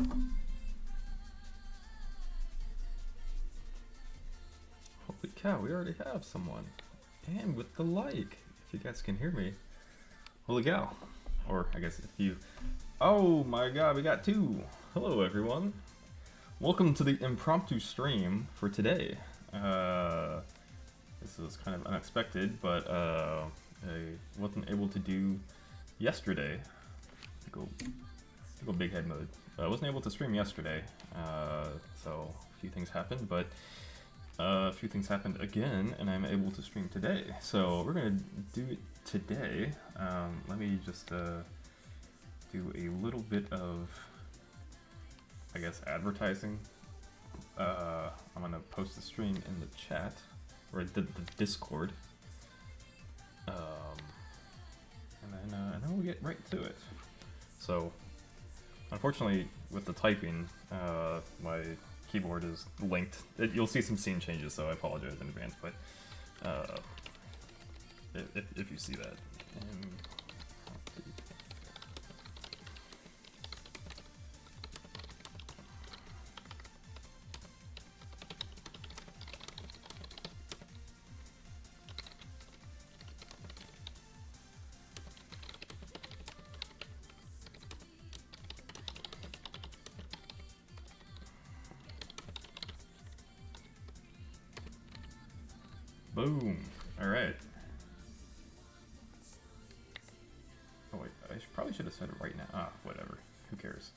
Holy cow, we already have someone. And with the like, if you guys can hear me. Holy cow. Or, I guess if you... Oh my god, we got two! Hello everyone. Welcome to the impromptu stream for today. This was kind of unexpected, but I wasn't able to do yesterday. Go big head mode. I wasn't able to stream yesterday, so a few things happened, but a few things happened again, and I'm able to stream today. So we're gonna do it today. Let me just do a little bit of, I guess, advertising. I'm gonna post the stream in the chat, or the Discord, and then we'll get right to it. So, unfortunately, with the typing, my keyboard is linked. You'll see some scene changes, so I apologize in advance. But if you see that. Boom. Alright. Oh wait, I probably should have said it right now. Ah, whatever. Who cares?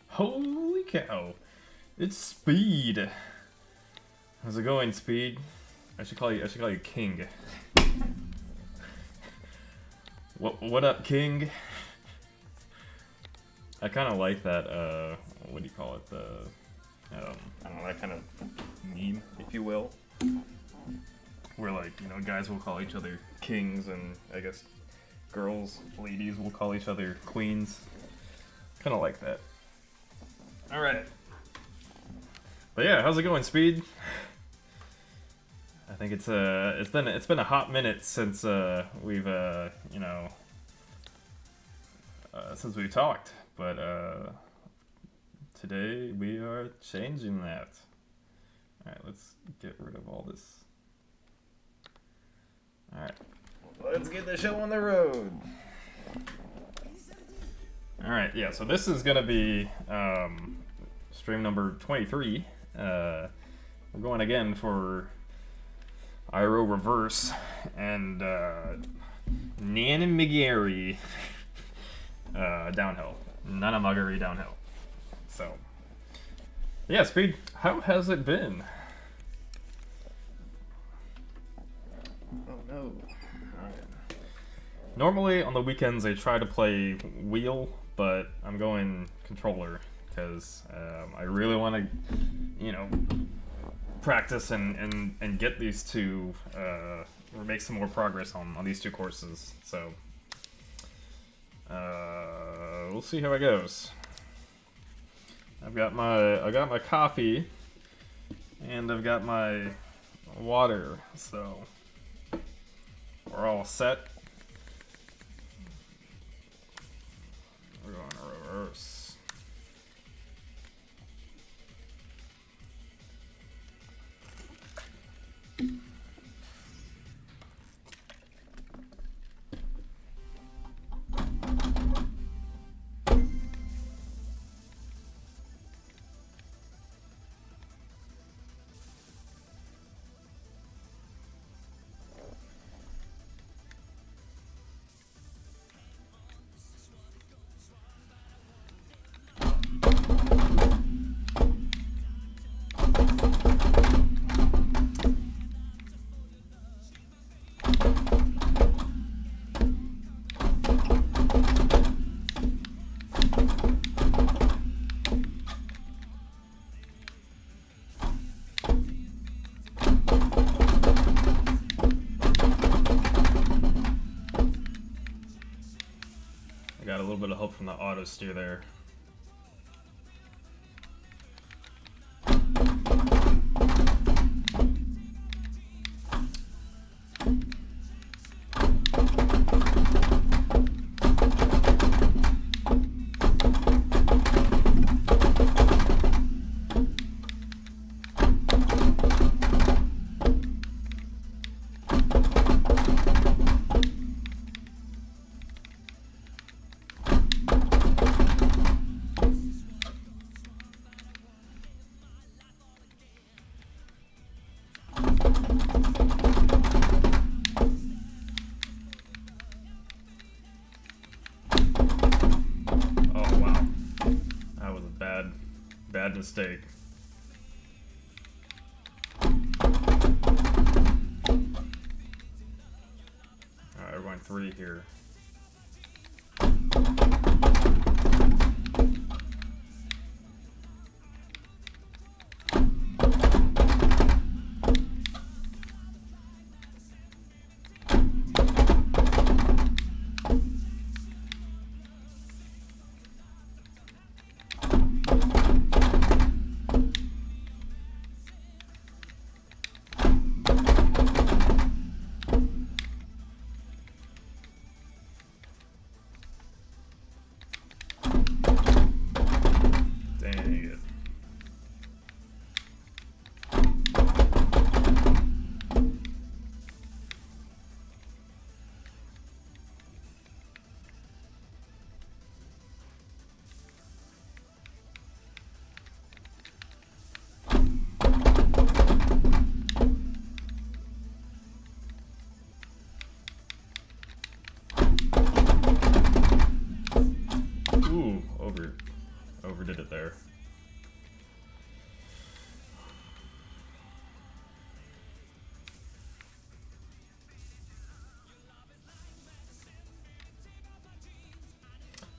Holy cow! It's Speed! How's it going, Speed? I should call you King. What up, King? I kinda like that, what do you call it? I don't know, that kind of meme, if you will. Where, like, you know, guys will call each other kings, and I guess girls, ladies will call each other queens. Kind of like that. Alright. But yeah, how's it going, Speed? I think it's been a hot minute since we've you know, since we talked, but today we are changing that. Alright, let's get rid of all this. Alright, let's get the show on the road. Alright, yeah, so this is gonna be stream number 23. We're going again for Iroh Reverse and Nanamagari downhill. Nanamagari downhill. So, yeah, Speed, how has it been? Oh no. Alright. Normally on the weekends I try to play wheel, but I'm going controller because I really want to, you know, practice and get these two, or make some more progress on these two courses. So we'll see how it goes. I got my coffee and I've got my water, so we're all set. We're going to reverse. A little bit of help from the auto steer there. bad mistake. Alright, we're going 3 here. Overdid it there.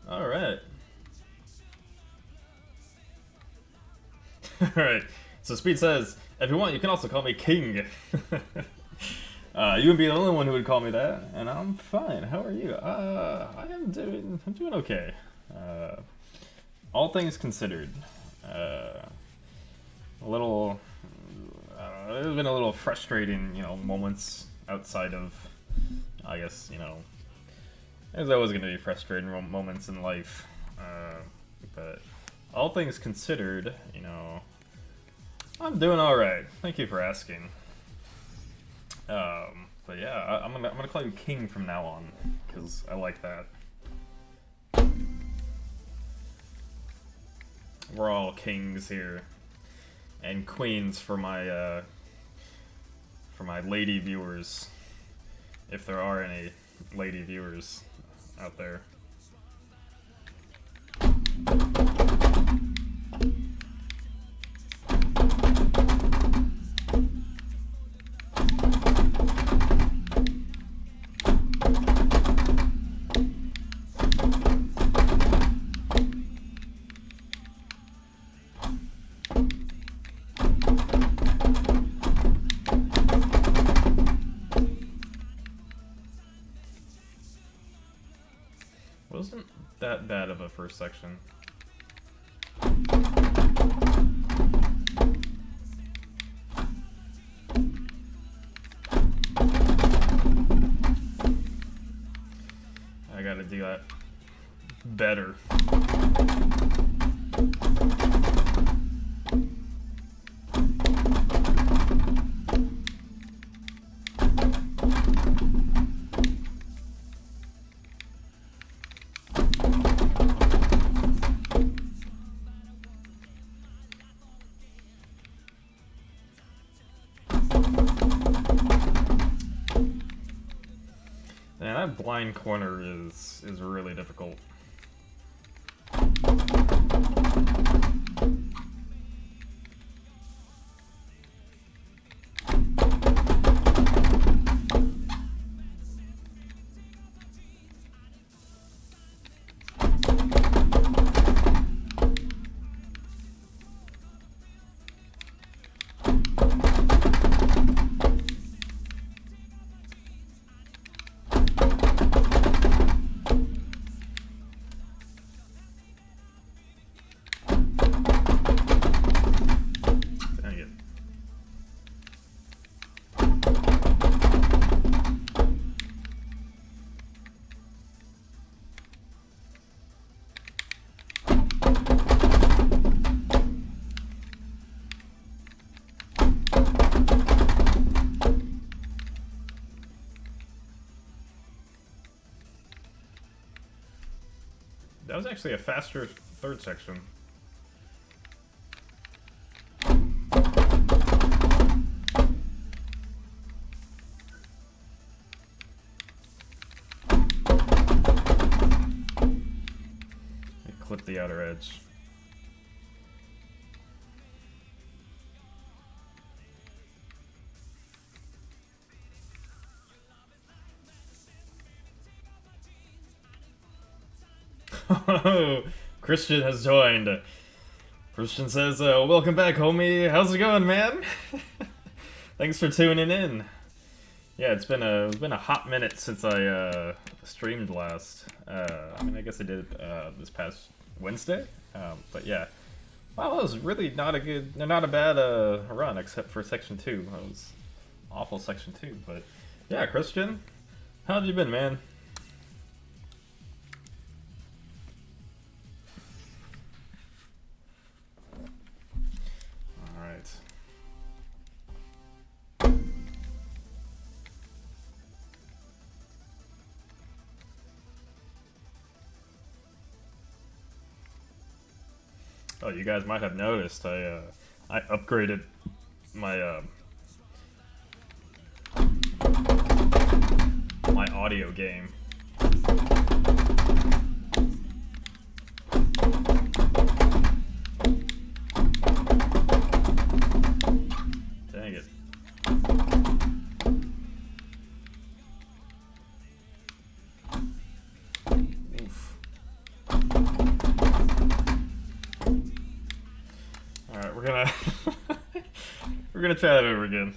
All right. All right. So Speed says, if you want, you can also call me King. You wouldn't be the only one who would call me that, and I'm fine. How are you? I'm doing okay. All things considered, a little, there's been a little frustrating, moments outside of, I guess, there's always going to be frustrating moments in life, but all things considered, I'm doing all right. Thank you for asking. But yeah, I'm gonna call you King from now on because I like that. We're all kings here, and queens for my lady viewers, if there are any lady viewers out there. Wasn't that bad of a first section. I gotta do that better. Man, that blind corner is really difficult. That was actually a faster third section. Clip the outer edge. Oh, Christian has joined. Christian says, welcome back, homie. How's it going, man? Thanks for tuning in. Yeah, it's been a hot minute since I streamed last. I mean, I guess I did this past Wednesday. But yeah, wow, that was really not a bad run, except for Section 2. That was awful Section 2. But yeah, Christian, how have you been, man? Oh, you guys might have noticed I upgraded my my audio game. Dang it. Oof. Alright, we're gonna we're gonna try that over again.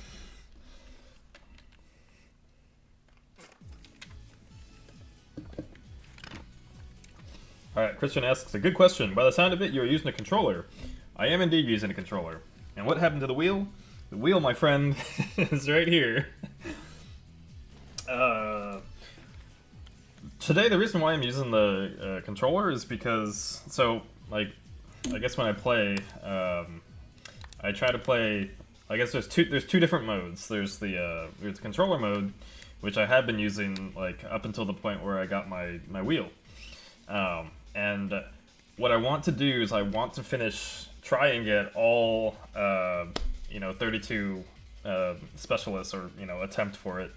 Alright, Christian asks, a good question. By the sound of it, you're using a controller. I am indeed using a controller. And what happened to the wheel? The wheel, my friend, is right here. Today, the reason why I'm using the controller is because, so, like, I guess when I play, I try to play. I guess there's two different modes. There's the controller mode, which I have been using like up until the point where I got my wheel. And what I want to do is I want to try and get all 32 specialists, or attempt for it,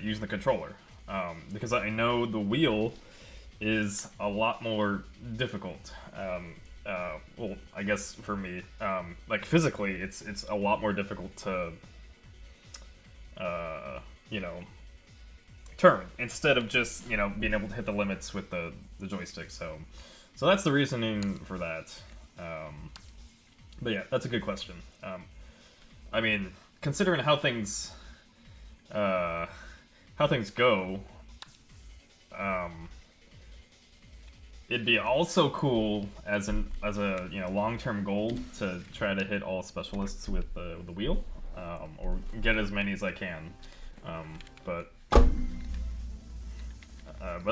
using the controller, because I know the wheel is a lot more difficult. Well, I guess for me, like physically, it's a lot more difficult to, turn instead of just being able to hit the limits with the joystick. So that's the reasoning for that. But yeah, that's a good question. I mean, considering how things go, it'd be also cool as a long-term goal to try to hit all specialists with the wheel, or get as many as I can. But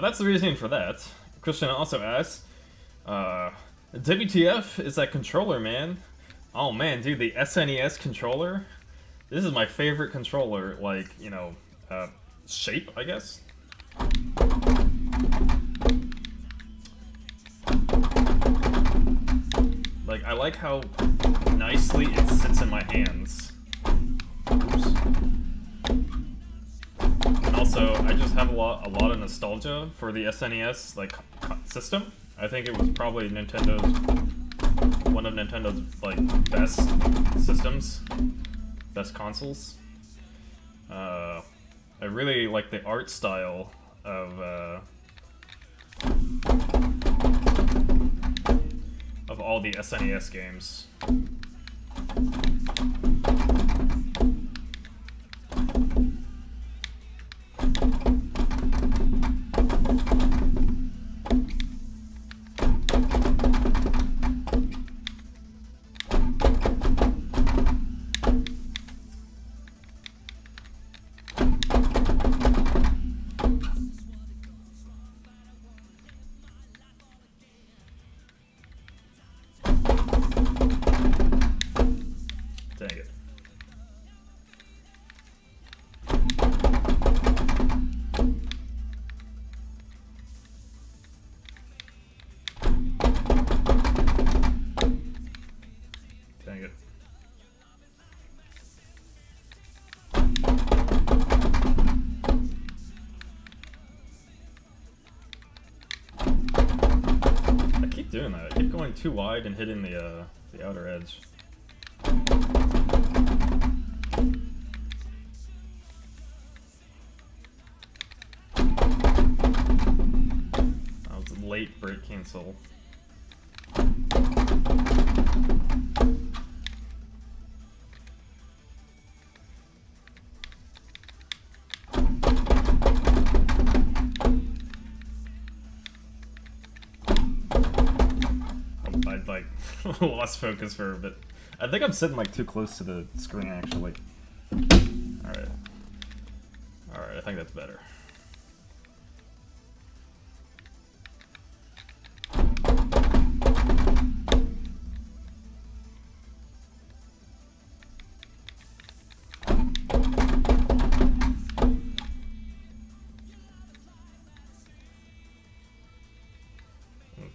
that's the reasoning for that. Christian also asks, WTF is that controller, man? Oh man, dude, the SNES controller. This is my favorite controller. Like shape, I guess. Like, I like how nicely it sits in my hands. Oops. And also, I just have a lot of nostalgia for the SNES system. I think it was probably one of Nintendo's best systems, best consoles. I really like the art style of all the SNES games. Doing that. I keep going too wide and hitting the outer edge. I was late break cancel. I like lost focus for a bit. I think I'm sitting like too close to the screen actually. Alright. Alright, I think that's better.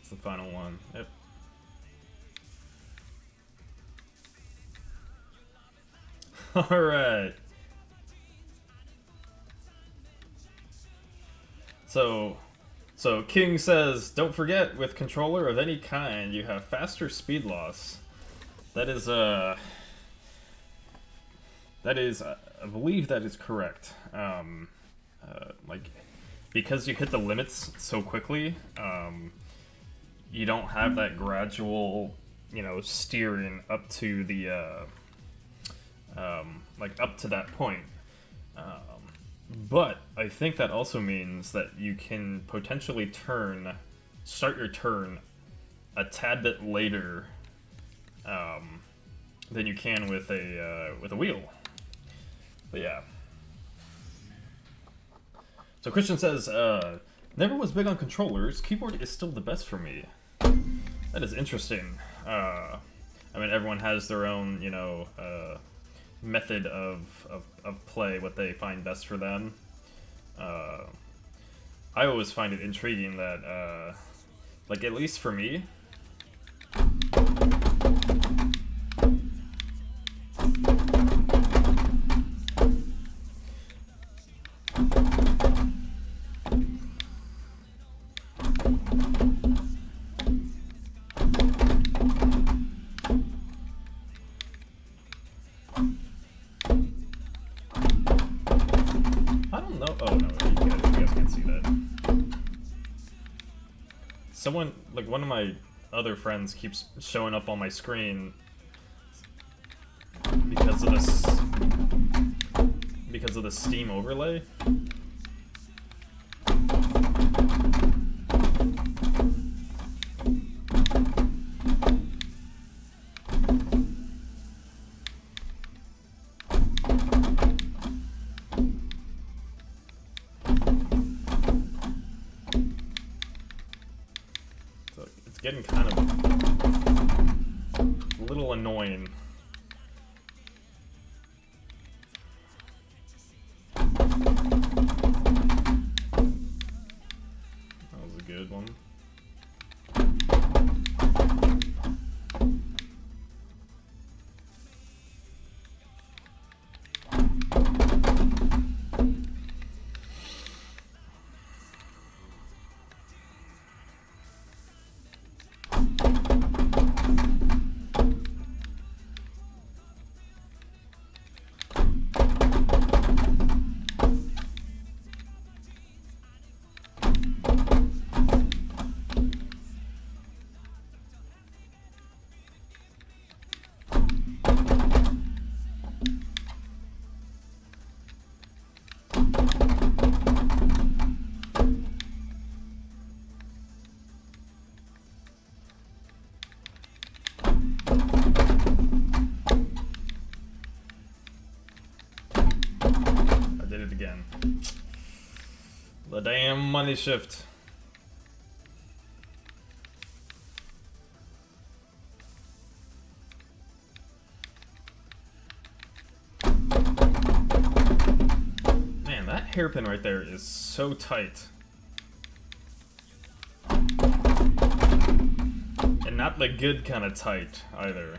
It's the final one. Yep. Alright. So King says, don't forget, with controller of any kind, you have faster speed loss. That is, I believe that is correct. Like, because you hit the limits so quickly, you don't have that gradual, you know, steering up to the, like, up to that point. But I think that also means that you can potentially start your turn a tad bit later than you can with a wheel. But yeah. So Christian says, never was big on controllers. Keyboard is still the best for me. That is interesting. I mean, everyone has their own, you know, method of play, what they find best for them. I always find it intriguing that, like, at least for me, someone, like one of my other friends keeps showing up on my screen because of the Steam overlay. Getting kind of a little annoying. That was a good one. Again. The damn money shift. Man, that hairpin right there is so tight. And not the good kind of tight either.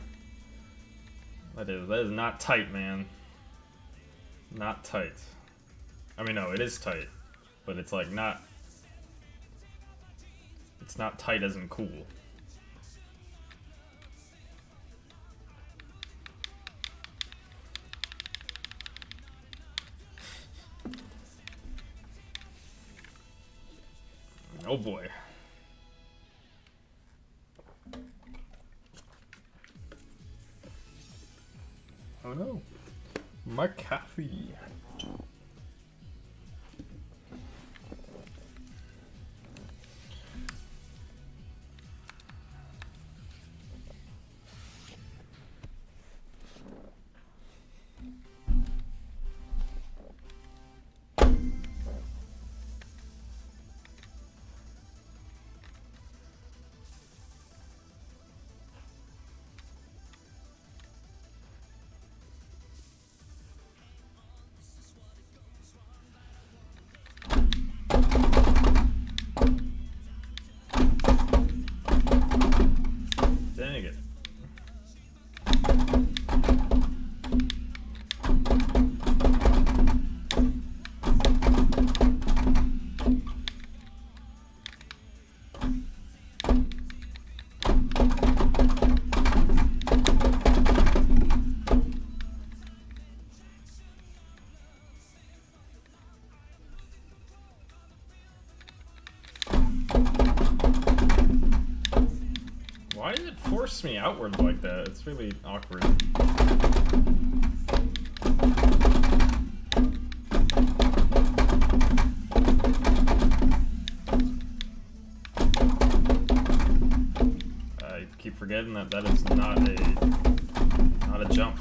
That is not tight, man. Not tight. I mean, no, it is tight, but it's like not. It's not tight as in cool. Oh boy. Oh no. McAfee. Dang it. Why did it force me outward like that? It's really awkward. I keep forgetting that that is not a jump.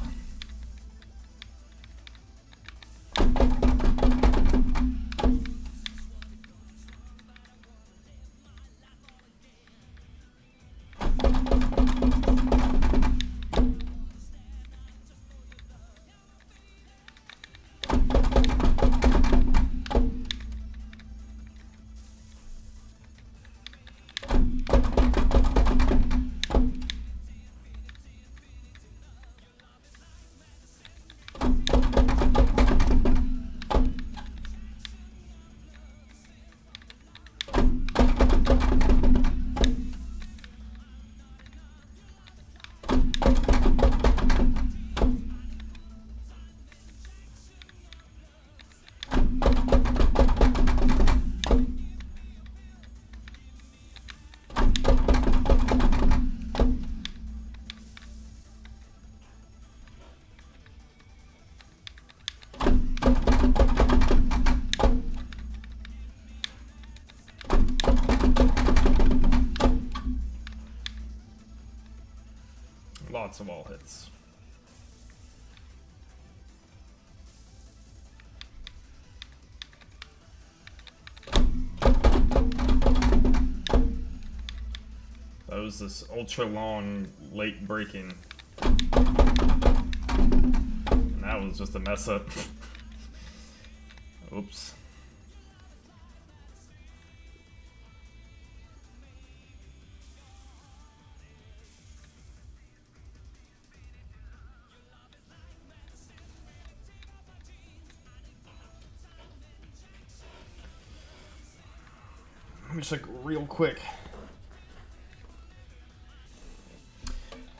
Lots of wall hits. That was this ultra long late breaking. And that was just a mess up. Oops. Let me check real quick.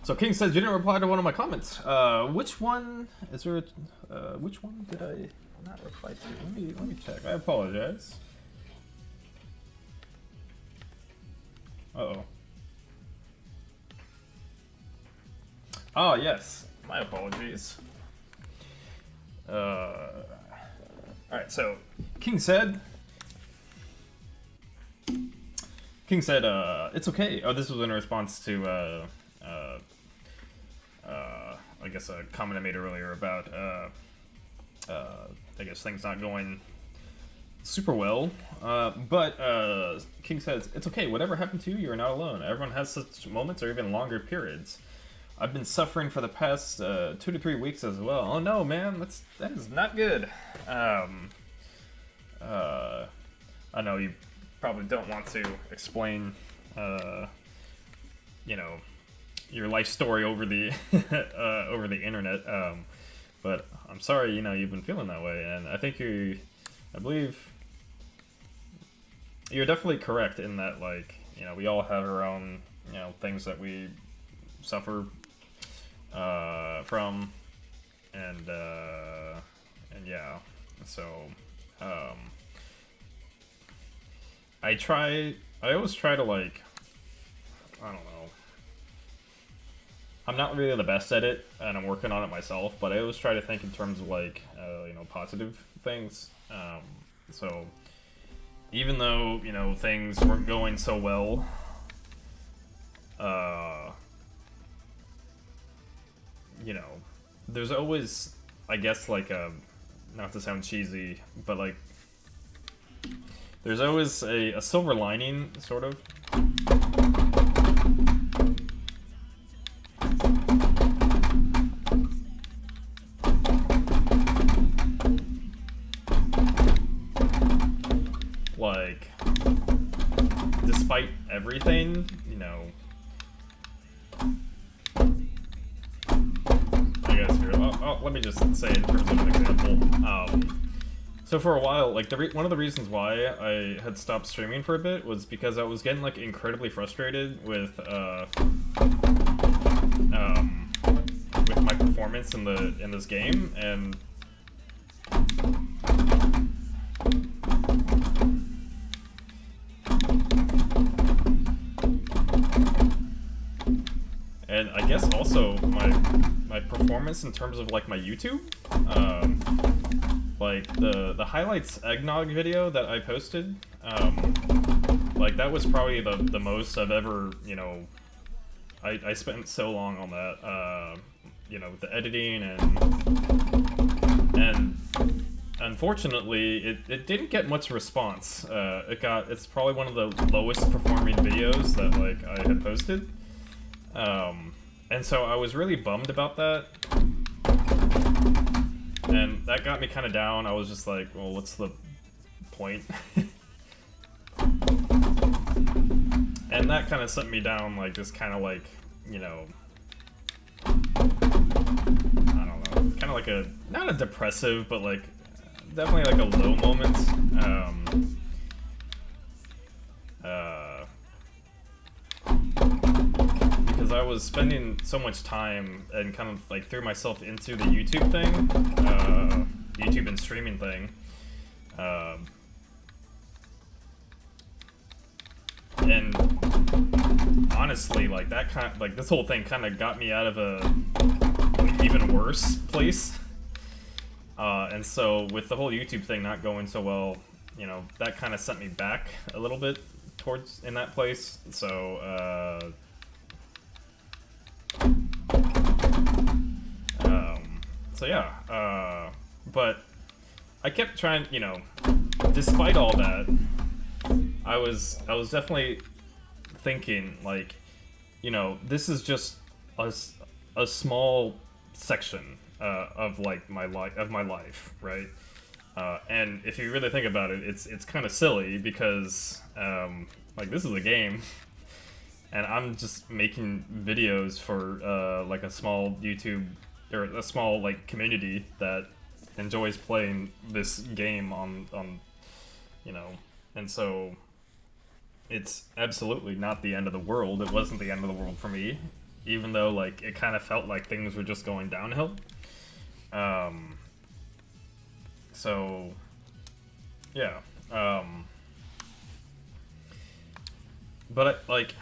So King says you didn't reply to one of my comments. Which one is there? Which one did I not reply to? Let me check. I apologize. Uh-oh. Oh yes, my apologies. All right. So King said. It's okay. Oh, this was in response to, I guess a comment I made earlier about, I guess things not going super well. But King says, it's okay. Whatever happened to you, you're not alone. Everyone has such moments or even longer periods. I've been suffering for the past 2 to 3 weeks as well. Oh no, man, that is not good. I know you probably don't want to explain, you know, your life story over the over the internet, but I'm sorry, you know, you've been feeling that way, and I think I believe you're definitely correct in that, like, you know, we all have our own, you know, things that we suffer from, and yeah, so I always try to, like, I don't know, I'm not really the best at it, and I'm working on it myself. But I always try to think in terms of like positive things. So even though things weren't going so well, there's always, I guess, like not to sound cheesy, but like there's always a silver lining, sort of. Like, despite everything, I guess here, let me just say in terms of an example. So for a while, like one of the reasons why I had stopped streaming for a bit was because I was getting like incredibly frustrated with my performance in this game, and I guess also my performance in terms of like my YouTube, like the highlights eggnog video that I posted, like that was probably the most I've ever, I spent so long on that, with the editing and unfortunately it didn't get much response. It's probably one of the lowest performing videos that like I had posted. And so I was really bummed about that, and that got me kind of down. I was just like, well, what's the point? And that kind of sent me down, like, this kind of like, I don't know, kind of like not a depressive, but like, definitely like a low moment. Because I was spending so much time and kind of like threw myself into the YouTube thing, YouTube and streaming thing, and honestly, like that this whole thing kind of got me out of a even worse place, and so with the whole YouTube thing not going so well, that kind of sent me back a little bit towards in that place. So so yeah, but I kept trying, despite all that, I was definitely thinking, like, this is just a small section of like my life, right? And if you really think about it, it's kind of silly because like this is a game, and I'm just making videos for like a small YouTube or a small like community that enjoys playing this game on and so it's absolutely not the end of the world. It wasn't the end of the world for me, even though like it kind of felt like things were just going downhill. So yeah, but like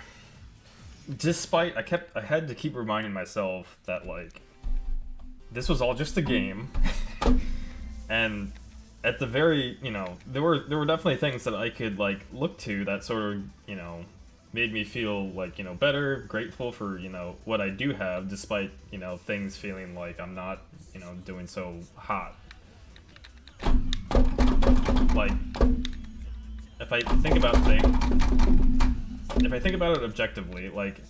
despite I had to keep reminding myself that like this was all just a game, and at the very, there were definitely things that I could like look to that sort of, made me feel like, better, grateful for, what I do have, despite, things feeling like I'm not, doing so hot. Like, if I think about it objectively, like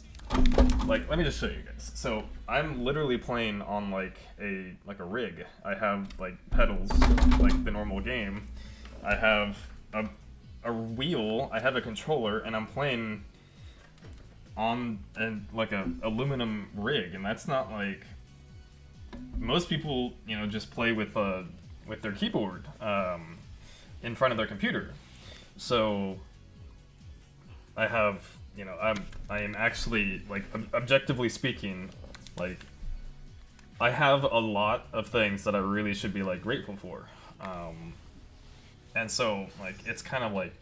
let me just show you guys. So I'm literally playing on like a rig. I have like pedals like the normal game. I have a wheel. I have a controller, and I'm playing on like a aluminum rig, and that's not like most people just play with their keyboard in front of their computer. So I have. I am actually, like, objectively speaking, like, I have a lot of things that I really should be, like, grateful for. And so, like, it's kind of like,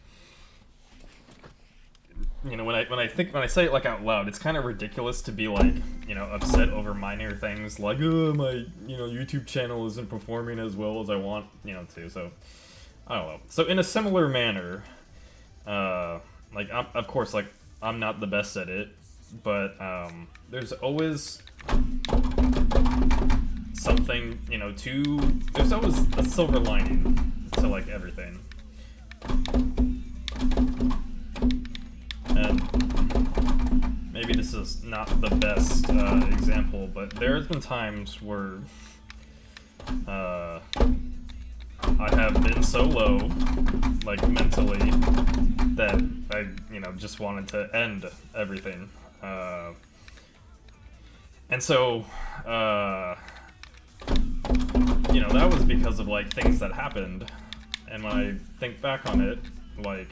when I say it like out loud, it's kind of ridiculous to be like, upset over minor things like, oh, my, YouTube channel isn't performing as well as I want, to. So I don't know. So in a similar manner, of course, I'm not the best at it, but there's always something, there's always a silver lining to like everything. And maybe this is not the best example, but there's been times where I have been so low, like mentally, that I, just wanted to end everything. And so, that was because of like things that happened. And when I think back on it, like,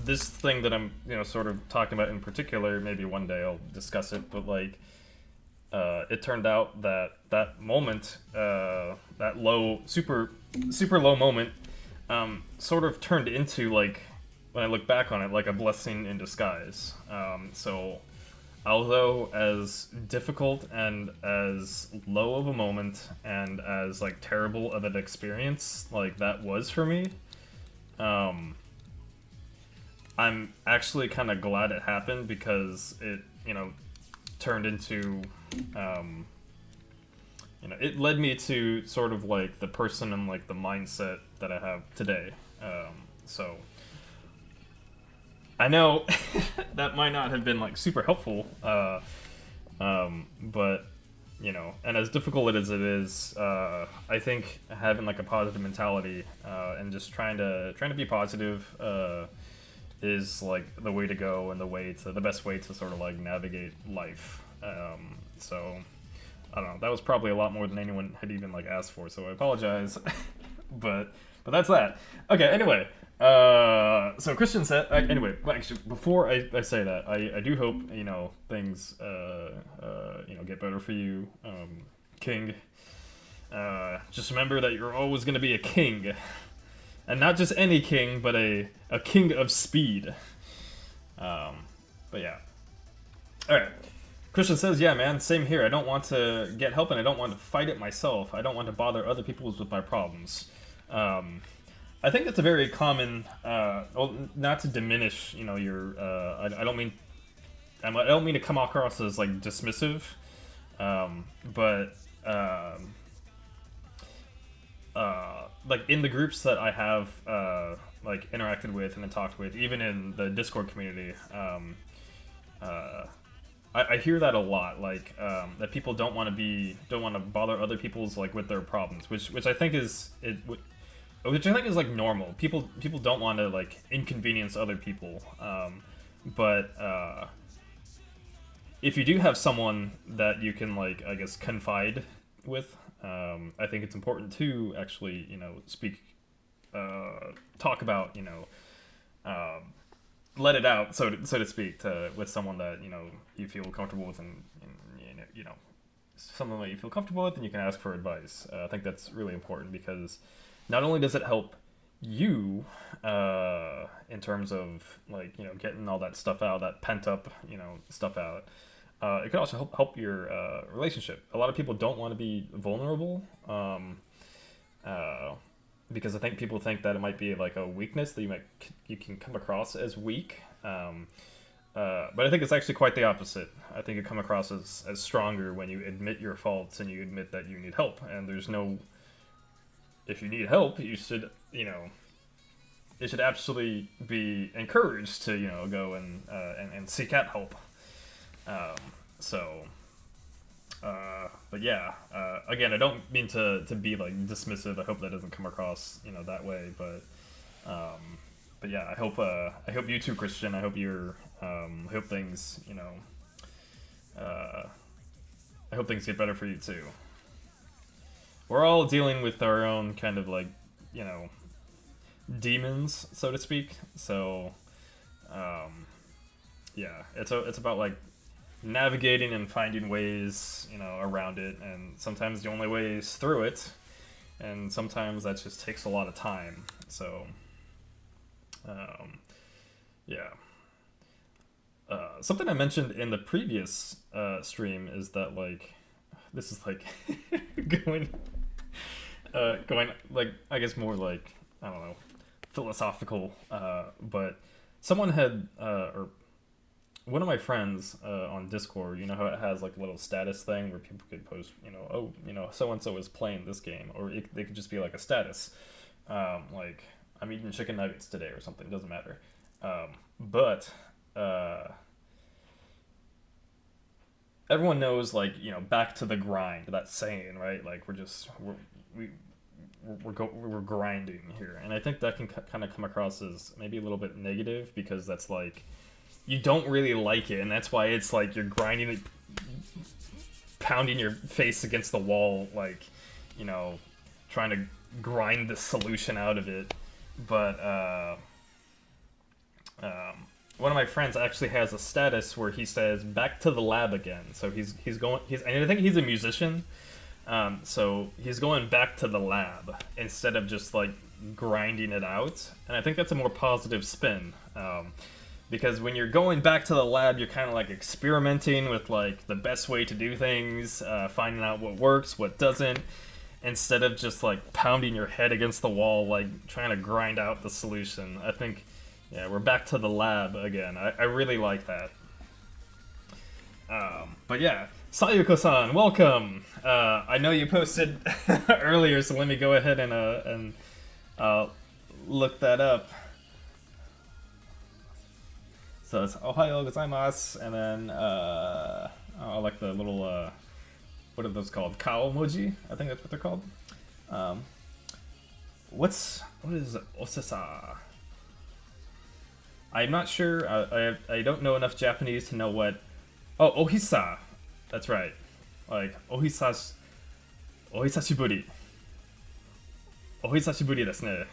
this thing that I'm, sort of talking about in particular, maybe one day I'll discuss it, but like, it turned out that moment, that low, super low moment, sort of turned into, like, when I look back on it, like a blessing in disguise. So, although as difficult and as low of a moment and as, like, terrible of an experience, like, that was for me, I'm actually kind of glad it happened because it, turned into, it led me to sort of like the person and like the mindset that I have today. So I know that might not have been like super helpful, but and as difficult as it is, I think having like a positive mentality and just trying to be positive is like the way to go and the best way to sort of like navigate life. So I don't know. That was probably a lot more than anyone had even like asked for, so I apologize. but that's that. Okay. Anyway, so Christian said. Anyway, actually, before I say that, I do hope things get better for you, King. Just remember that you're always gonna be a king, and not just any king, but a king of speed. But yeah. All right. Christian says, yeah, man, same here. I don't want to get help and I don't want to fight it myself. I don't want to bother other people with my problems. I think that's a very common, well, not to diminish, your, I don't mean to come across as, like, dismissive, but, like, in the groups that I have, like, interacted with and talked with, even in the Discord community, I hear that a lot, like that people don't want to bother other people's like with their problems, which I think is like normal. People don't want to like inconvenience other people, but if you do have someone that you can like I guess confide with, I think it's important to actually speak, talk about let it out, so to speak, with someone that you feel comfortable with, and someone that you feel comfortable with, and you can ask for advice. I think that's really important because not only does it help you in terms of like getting all that stuff out, that pent up stuff out. It can also help your relationship. A lot of people don't want to be vulnerable. Because I think people think that it might be like a weakness that you can come across as weak, but I think it's actually quite the opposite. I think you come across as stronger when you admit your faults and you admit that you need help. And if you need help, you should it should absolutely be encouraged to go and seek out help. But yeah, again, I don't mean to be like dismissive. I hope that doesn't come across that way. But yeah, I hope you too, Christian. I hope I hope things I hope things get better for you too. We're all dealing with our own kind of like demons, so to speak. So yeah, it's about like navigating and finding ways, around it, and sometimes the only way is through it, and sometimes that just takes a lot of time. So, Yeah. Something I mentioned in the previous stream is that like this is like going like I guess more like I don't know philosophical, but someone had or one of my friends on Discord, you know how it has like a little status thing where people could post, you know, oh, you know, so and so is playing this game, or they could just be like a status, like I'm eating chicken nuggets today or something. Doesn't matter, but everyone knows like you know back to the grind. That saying, right? Like we're grinding here, and I think that can kind of come across as maybe a little bit negative because that's like you don't really like it, and that's why it's like you're grinding it, pounding your face against the wall, like you know, trying to grind the solution out of it. But one of my friends actually has a status where he says "back to the lab again." So he's and I think he's a musician. So he's going back to the lab instead of just like grinding it out, and I think that's a more positive spin. Because when you're going back to the lab, you're kind of like experimenting with like the best way to do things, finding out what works, what doesn't, instead of just like pounding your head against the wall, like trying to grind out the solution. I think, yeah, we're back to the lab again. I really like that. But yeah, Sayuko-san, welcome. I know you posted earlier, so let me go ahead and look that up. So it's Ohayo gozaimasu, and then I like the little what are those called? Kao emoji? I think that's what they're called. What is osesa? I'm not sure. I don't know enough Japanese to know what. Oh, ohisa. That's right. Like ohisashiburi. Ohisashiburi desu ne.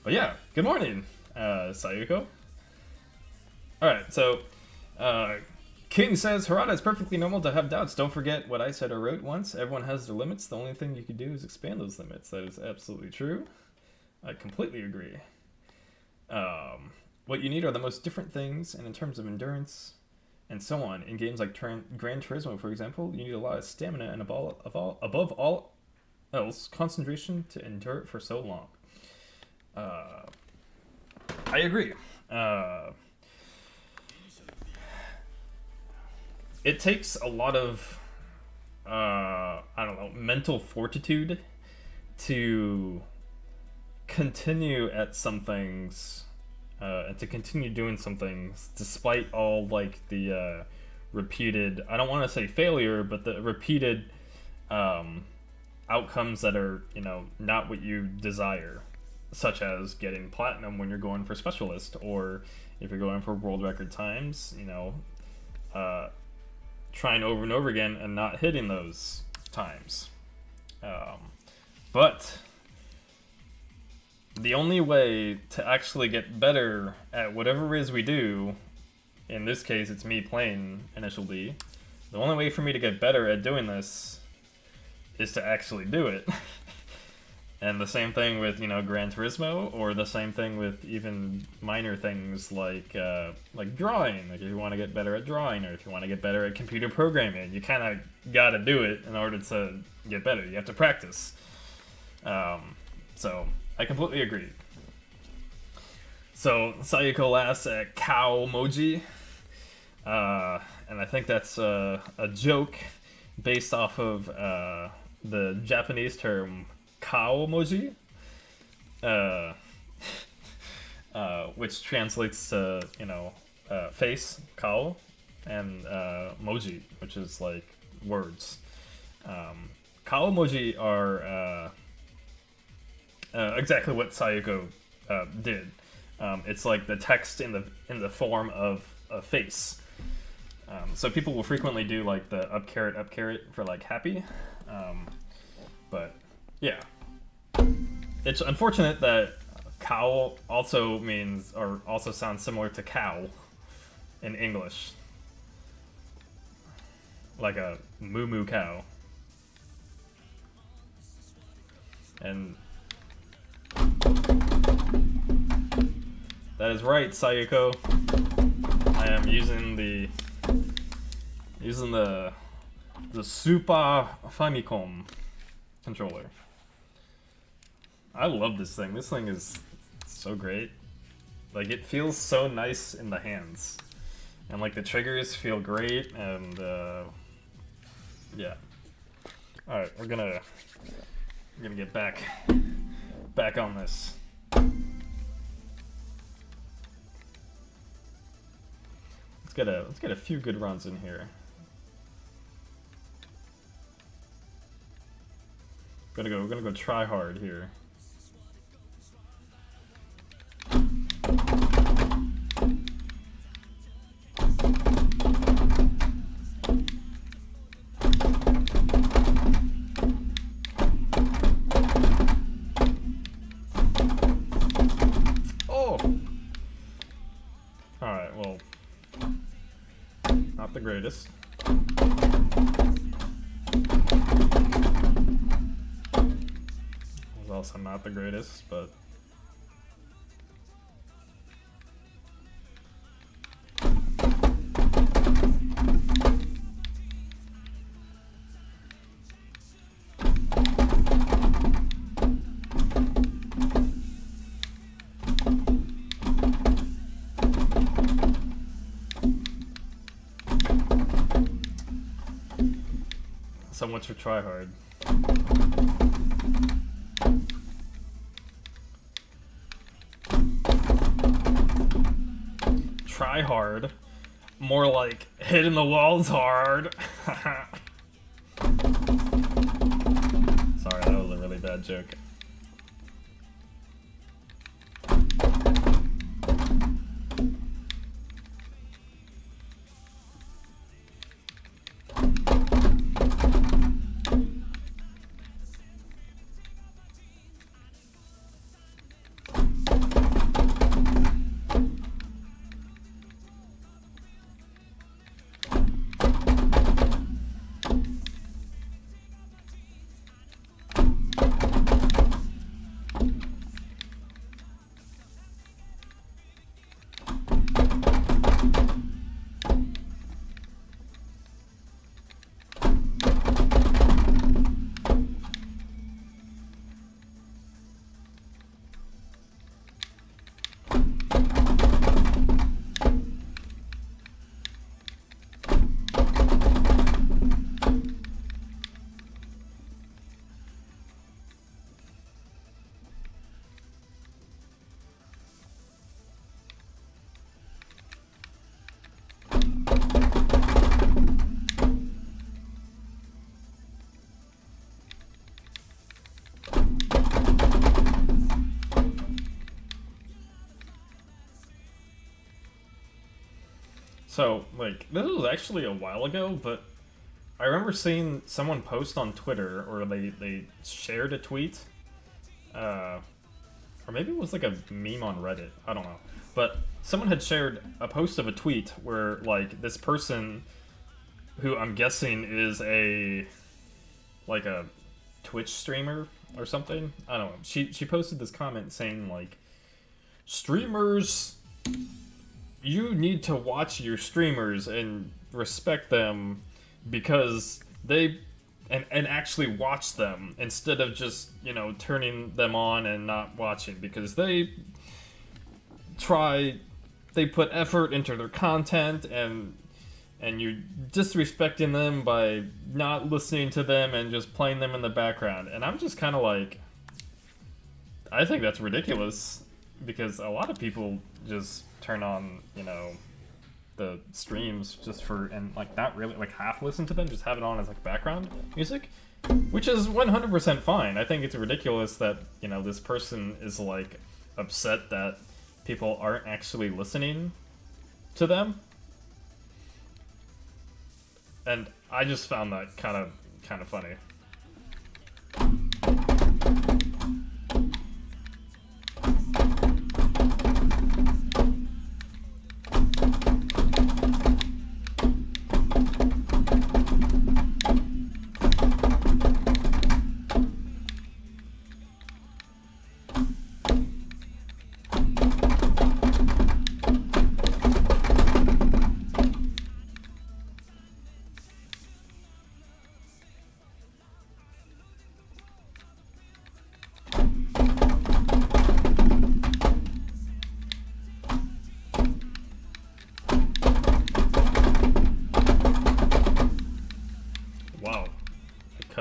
But yeah, good morning, Sayuko. Alright, so King says, Harada, it's perfectly normal to have doubts. Don't forget what I said or wrote once. Everyone has their limits. The only thing you can do is expand those limits. That is absolutely true. I completely agree. What you need are the most different things, and in terms of endurance and so on. In games like Gran Turismo, for example, you need a lot of stamina and above all else, concentration to endure it for so long. I agree. It takes a lot of, I don't know, mental fortitude to continue at some things, and to continue doing some things despite all, like, the repeated, I don't want to say failure, but the repeated outcomes that are, you know, not what you desire, such as getting platinum when you're going for specialist, or if you're going for world record times, you know, trying over and over again and not hitting those times. But the only way to actually get better at whatever it is we do, in this case it's me playing Initial D, the only way for me to get better at doing this is to actually do it. And the same thing with, you know, Gran Turismo, or the same thing with even minor things like drawing. Like if you want to get better at drawing, or if you want to get better at computer programming, you kind of got to do it in order to get better. You have to practice. So I completely agree. So Sayuko laughs at cow emoji, and I think that's a joke based off of the Japanese term Kao emoji, which translates to, you know, face, kao, and moji, which is like words. Kao emoji are exactly what Sayuko did. It's like the text in the form of a face. So people will frequently do like the up caret for like happy, but yeah. It's unfortunate that cow also means, or also sounds similar to cow in English. Like a moo cow. And That is right, Sayako. I am using the Super Famicom controller. I love this thing. This thing is so great. Like, it feels so nice in the hands. And like the triggers feel great, and yeah. Alright, we're gonna get back on this. Let's get a few good runs in here. We're gonna go try hard here. Oh! Alright, well, not the greatest. Was also not the greatest, but so much for try hard. Try hard. More like hitting the walls hard. Sorry, that was a really bad joke. So, like, this was actually a while ago, but I remember seeing someone post on Twitter, or they shared a tweet, or maybe it was like a meme on Reddit, I don't know. But someone had shared a post of a tweet where, like, this person, who I'm guessing is like a Twitch streamer or something, I don't know. She posted this comment saying, like, streamers, you need to watch your streamers and respect them because they and actually watch them instead of just, you know, turning them on and not watching, because they put effort into their content, and you're disrespecting them by not listening to them and just playing them in the background. And I'm just kind of like, I think that's ridiculous, because a lot of people just turn on, you know, the streams just for, and like not really like half listen to them, just have it on as like background music, which is 100% fine. I think it's ridiculous that, you know, this person is like upset that people aren't actually listening to them, and I just found that kind of funny.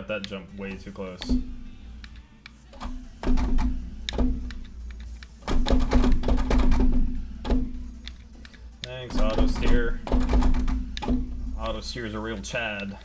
cut that jump way too close. Thanks, auto steer. Auto steer's a real Chad.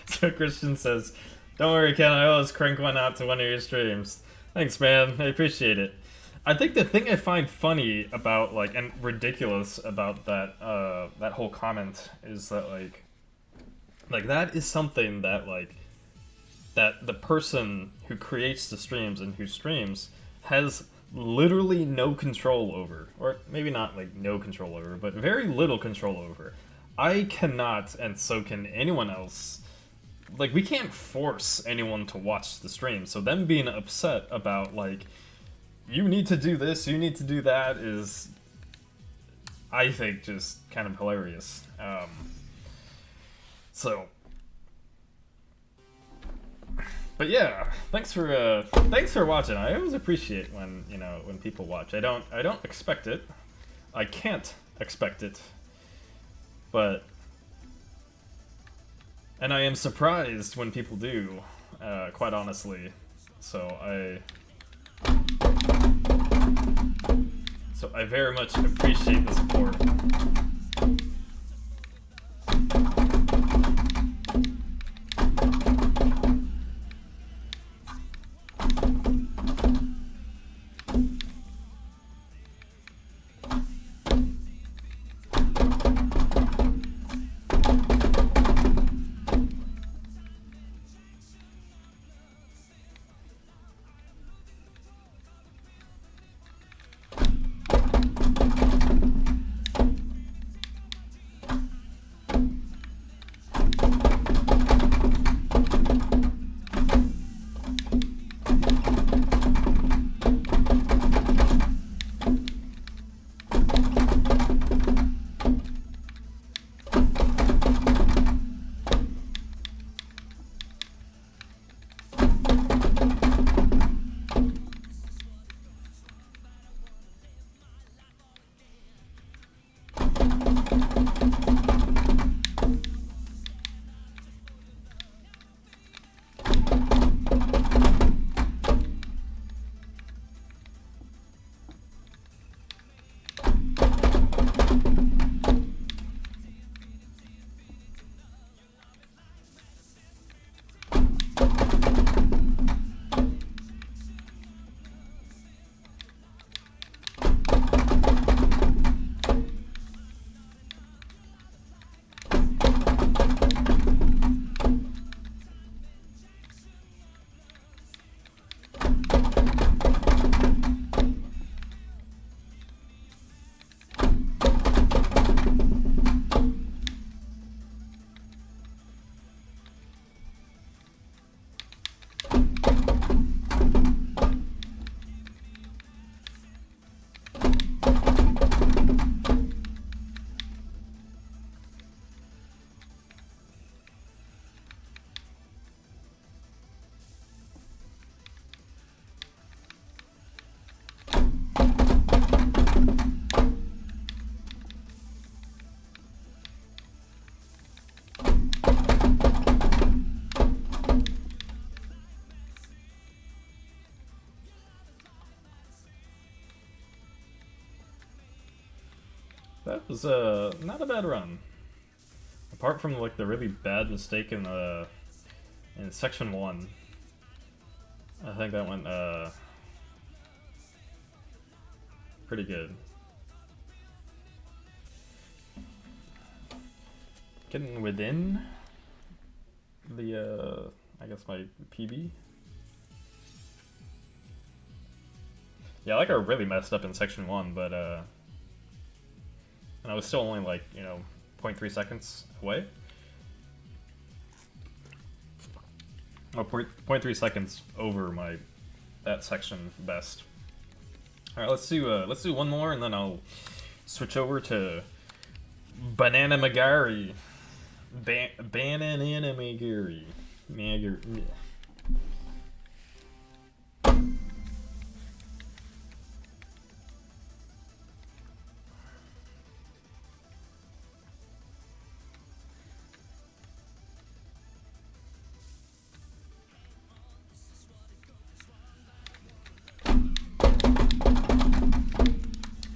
So Christian says, "Don't worry, Ken, I always crank one out to one of your streams." Thanks, man. I appreciate it. I think the thing I find funny about, like, and ridiculous about that that whole comment is that, like that is something that, like, that the person who creates the streams and who streams has literally no control over. Or maybe not, like, no control over, but very little control over. I cannot, and so can anyone else. Like, we can't force anyone to watch the stream, so them being upset about, like, you need to do this, you need to do that, is, I think, just kind of hilarious. But yeah, thanks for watching. I always appreciate when, you know, when people watch. I don't expect it. I can't expect it. But, and I am surprised when people do, quite honestly. So I very much appreciate the support. was not a bad run. Apart from like the really bad mistake in section 1. I think that went pretty good. Getting within the I guess my PB. Yeah, like I really messed up in section 1, but and I was still only like, you know, 0.3 seconds away. Oh, 0.3 seconds over that section best. All right, let's do one more, and then I'll switch over to Nanamagari. Nanamagari.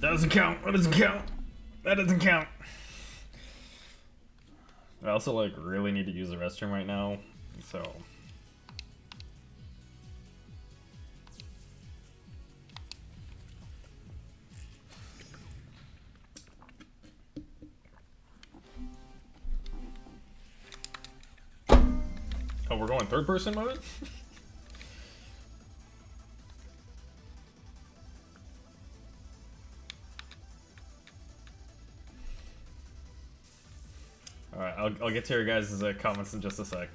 That doesn't count. That doesn't count. That doesn't count. I also like really need to use the restroom right now, so. Oh, we're going third person mode? Alright, I'll get to your guys' comments in just a sec.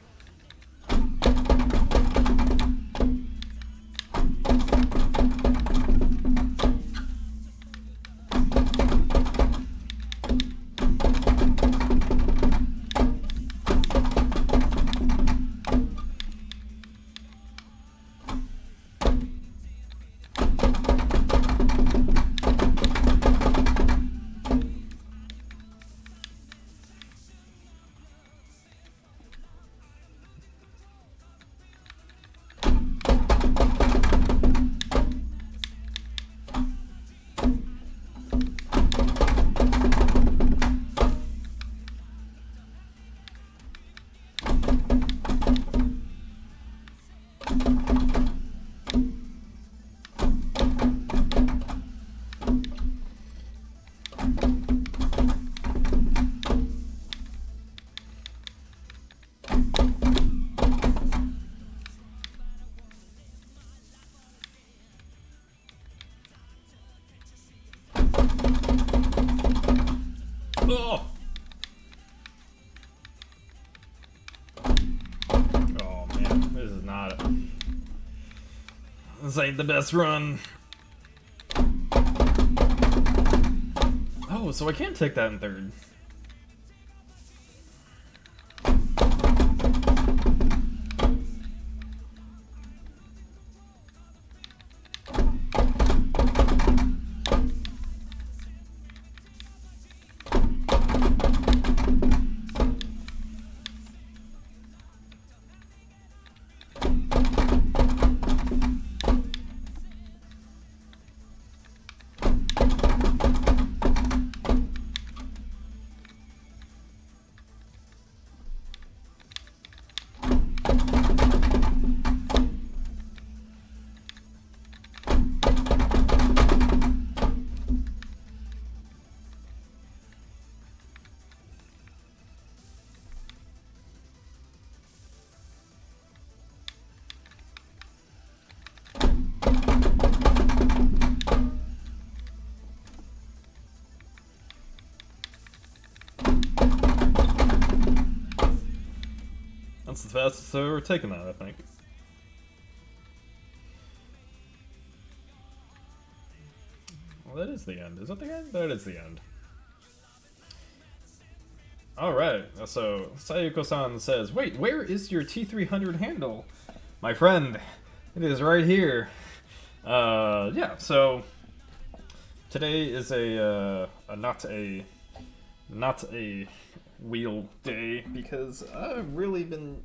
Oh! Oh man, this is not. This ain't the best run. Oh, so I can't take that in third. That's the fastest I've ever taken that, I think. Well, that is the end. Is that the end? That is the end. Alright, so Sayuko-san says, wait, where is your T300 handle? My friend, it is right here. Yeah, so today is not a wheel day because I've really been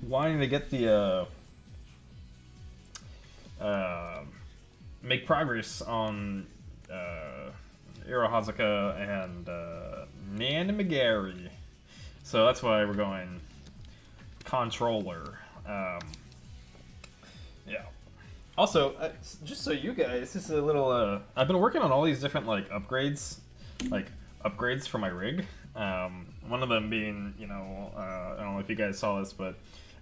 wanting to get the make progress on Irohazaka and Nanamagari. So that's why we're going controller. Yeah. Also, just so you guys, this is a little. I've been working on all these different upgrades for my rig. One of them being, I don't know if you guys saw this, but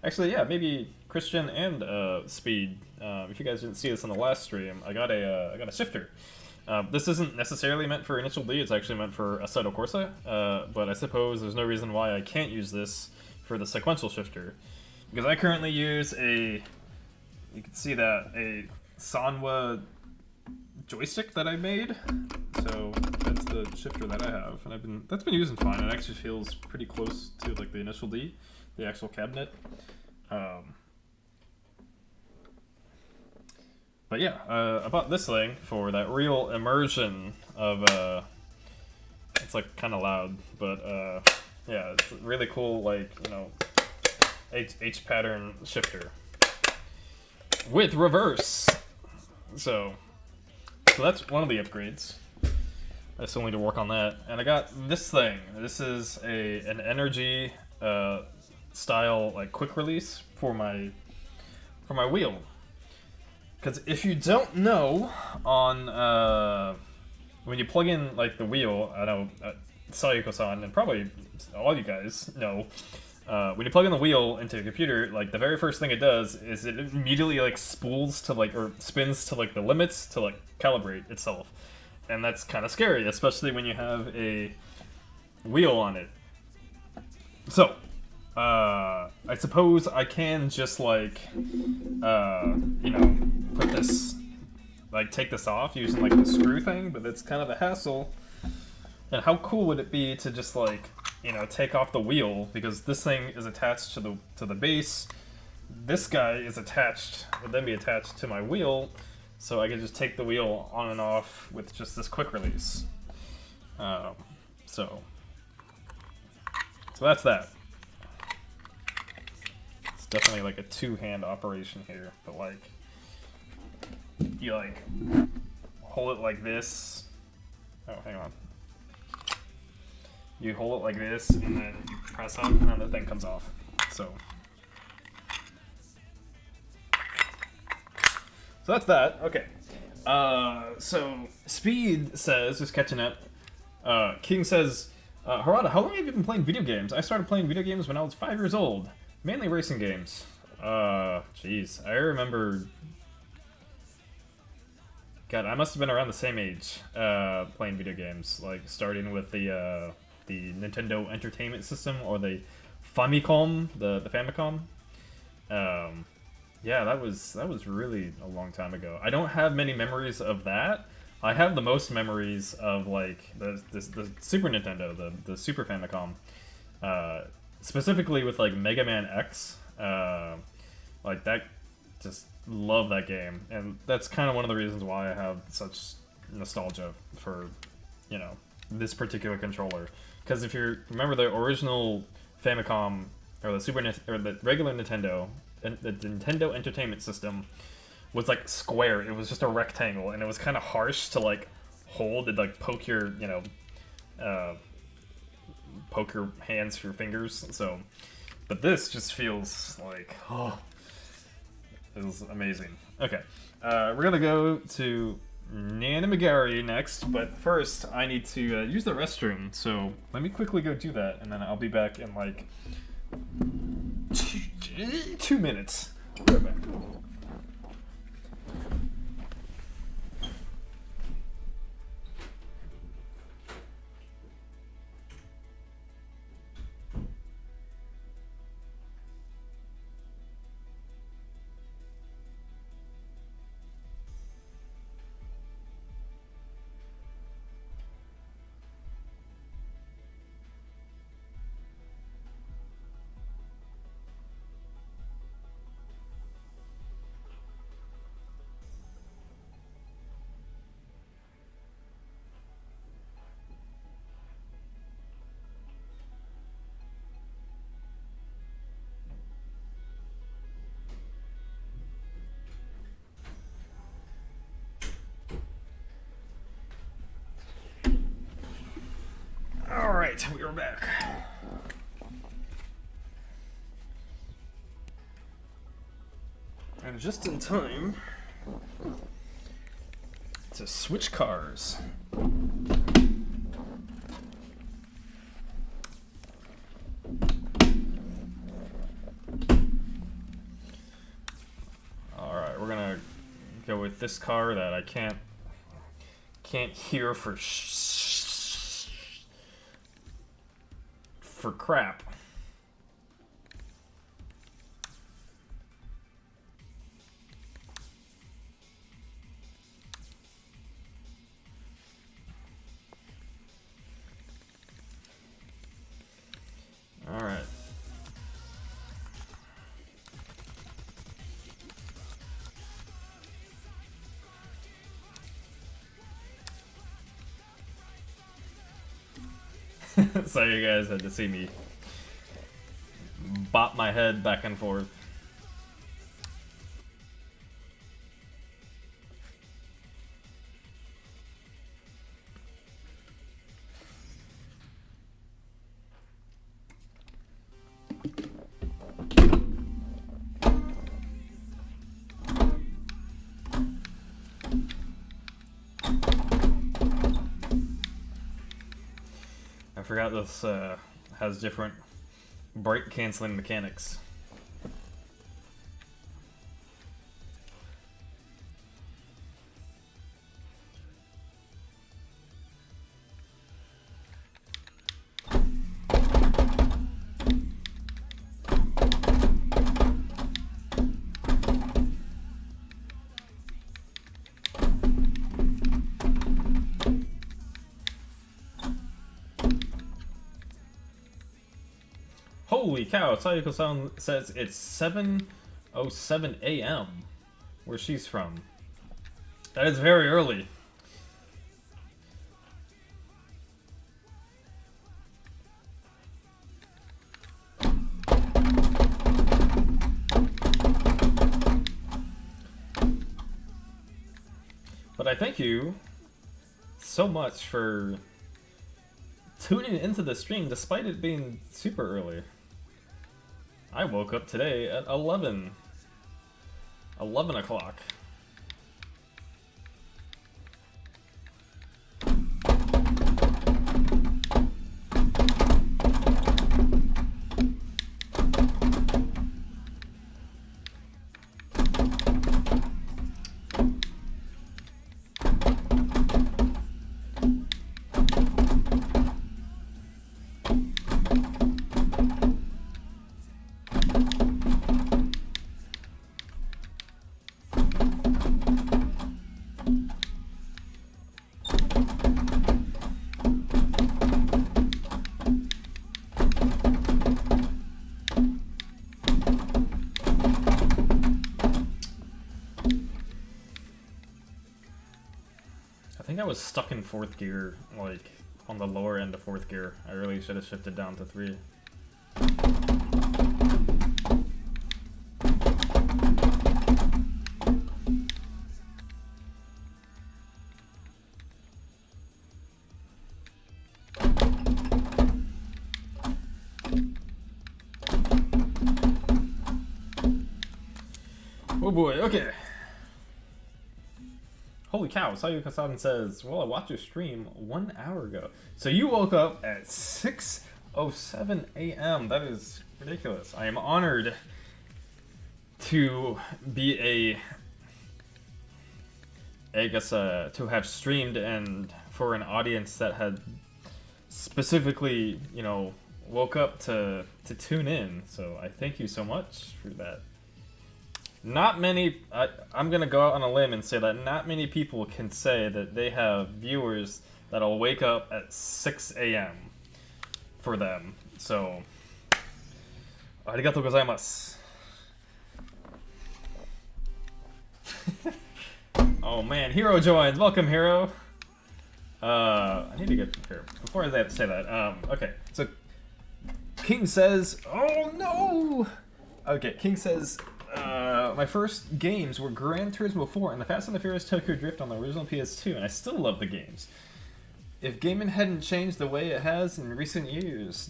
actually, yeah, maybe Christian and Speed. If you guys didn't see this in the last stream, I got a shifter. This isn't necessarily meant for initial D, it's actually meant for Assetto Corsa, but I suppose there's no reason why I can't use this for the sequential shifter. Because I currently use you can see that, a Sanwa joystick that I made. So that's the shifter that I have, and that's been using fine. It actually feels pretty close to the initial D, the actual cabinet. But yeah, I bought this thing for that real immersion of, it's kind of loud, but yeah, it's really cool, H pattern shifter with reverse. So that's one of the upgrades. I still need to work on that. And I got this thing. This is an energy style quick release for my wheel. Because if you don't know, on when you plug in the wheel, I know Sayuko-san and probably all you guys know, when you plug in the wheel into a computer, the very first thing it does is it immediately spools to or spins to the limits to calibrate itself, and that's kind of scary, especially when you have a wheel on it. So I suppose I can just put this, take this off using the screw thing, but it's kind of a hassle. And how cool would it be to just take off the wheel, because this thing is attached to the base. This guy is would then be attached to my wheel, so I could just take the wheel on and off with just this quick release. So that's that. It's definitely a two-hand operation here, but you hold it like this. Oh, hang on. You hold it like this, and then you press up, and then the thing comes off. So that's that. Okay. So Speed says, just catching up. King says, Harada, how long have you been playing video games? I started playing video games when I was 5 years old. Mainly racing games. Jeez. I remember... God, I must have been around the same age, playing video games. Starting with the Nintendo Entertainment System, or the Famicom, the Famicom. Yeah, that was really a long time ago. I don't have many memories of that. I have the most memories of the Super Nintendo, the Super Famicom, specifically with Mega Man X. That, just love that game, and that's kind of one of the reasons why I have such nostalgia for this particular controller. Because if you remember the original Famicom, or the regular Nintendo, the Nintendo Entertainment System was square. It was just a rectangle, and it was kind of harsh to hold and poke your poke your hands, your fingers. So, but this just feels it was amazing. Okay, we're gonna go to Nanamagari next, but first I need to use the restroom, so let me quickly go do that, and then I'll be back in 2 minutes. I'll be right back. Alright, we are back. And just in time to switch cars. Alright, we're gonna go with this car that I can't hear for crap. All right. So you guys had to see me bop my head back and forth. I forgot this has different brake canceling mechanics. Holy cow, Sayuko-san says it's 7:07 a.m. where she's from. That is very early. But I thank you so much for tuning into the stream despite it being super early. I woke up today at 11 o'clock. I was stuck in 4th gear, like, on the lower end of 4th gear. I really should have shifted down to 3. Oh boy, okay. Holy cow, Sayuka-san says, well, I watched your stream 1 hour ago. So you woke up at 6:07 a.m. That is ridiculous. I am honored to be to have streamed and for an audience that had specifically, you know, woke up to tune in. So I thank you so much for that. Not many, I'm going to go out on a limb and say that not many people can say that they have viewers that'll wake up at 6 a.m. for them. So, arigatou gozaimasu. Oh man, Hero joins. Welcome, Hero. I need to get here. Before I say that, okay. So, King says, oh no! Okay, King says, my first games were Gran Turismo 4 and the Fast and the Furious Tokyo Drift on the original PS2, and I still love the games. If gaming hadn't changed the way it has in recent years, ...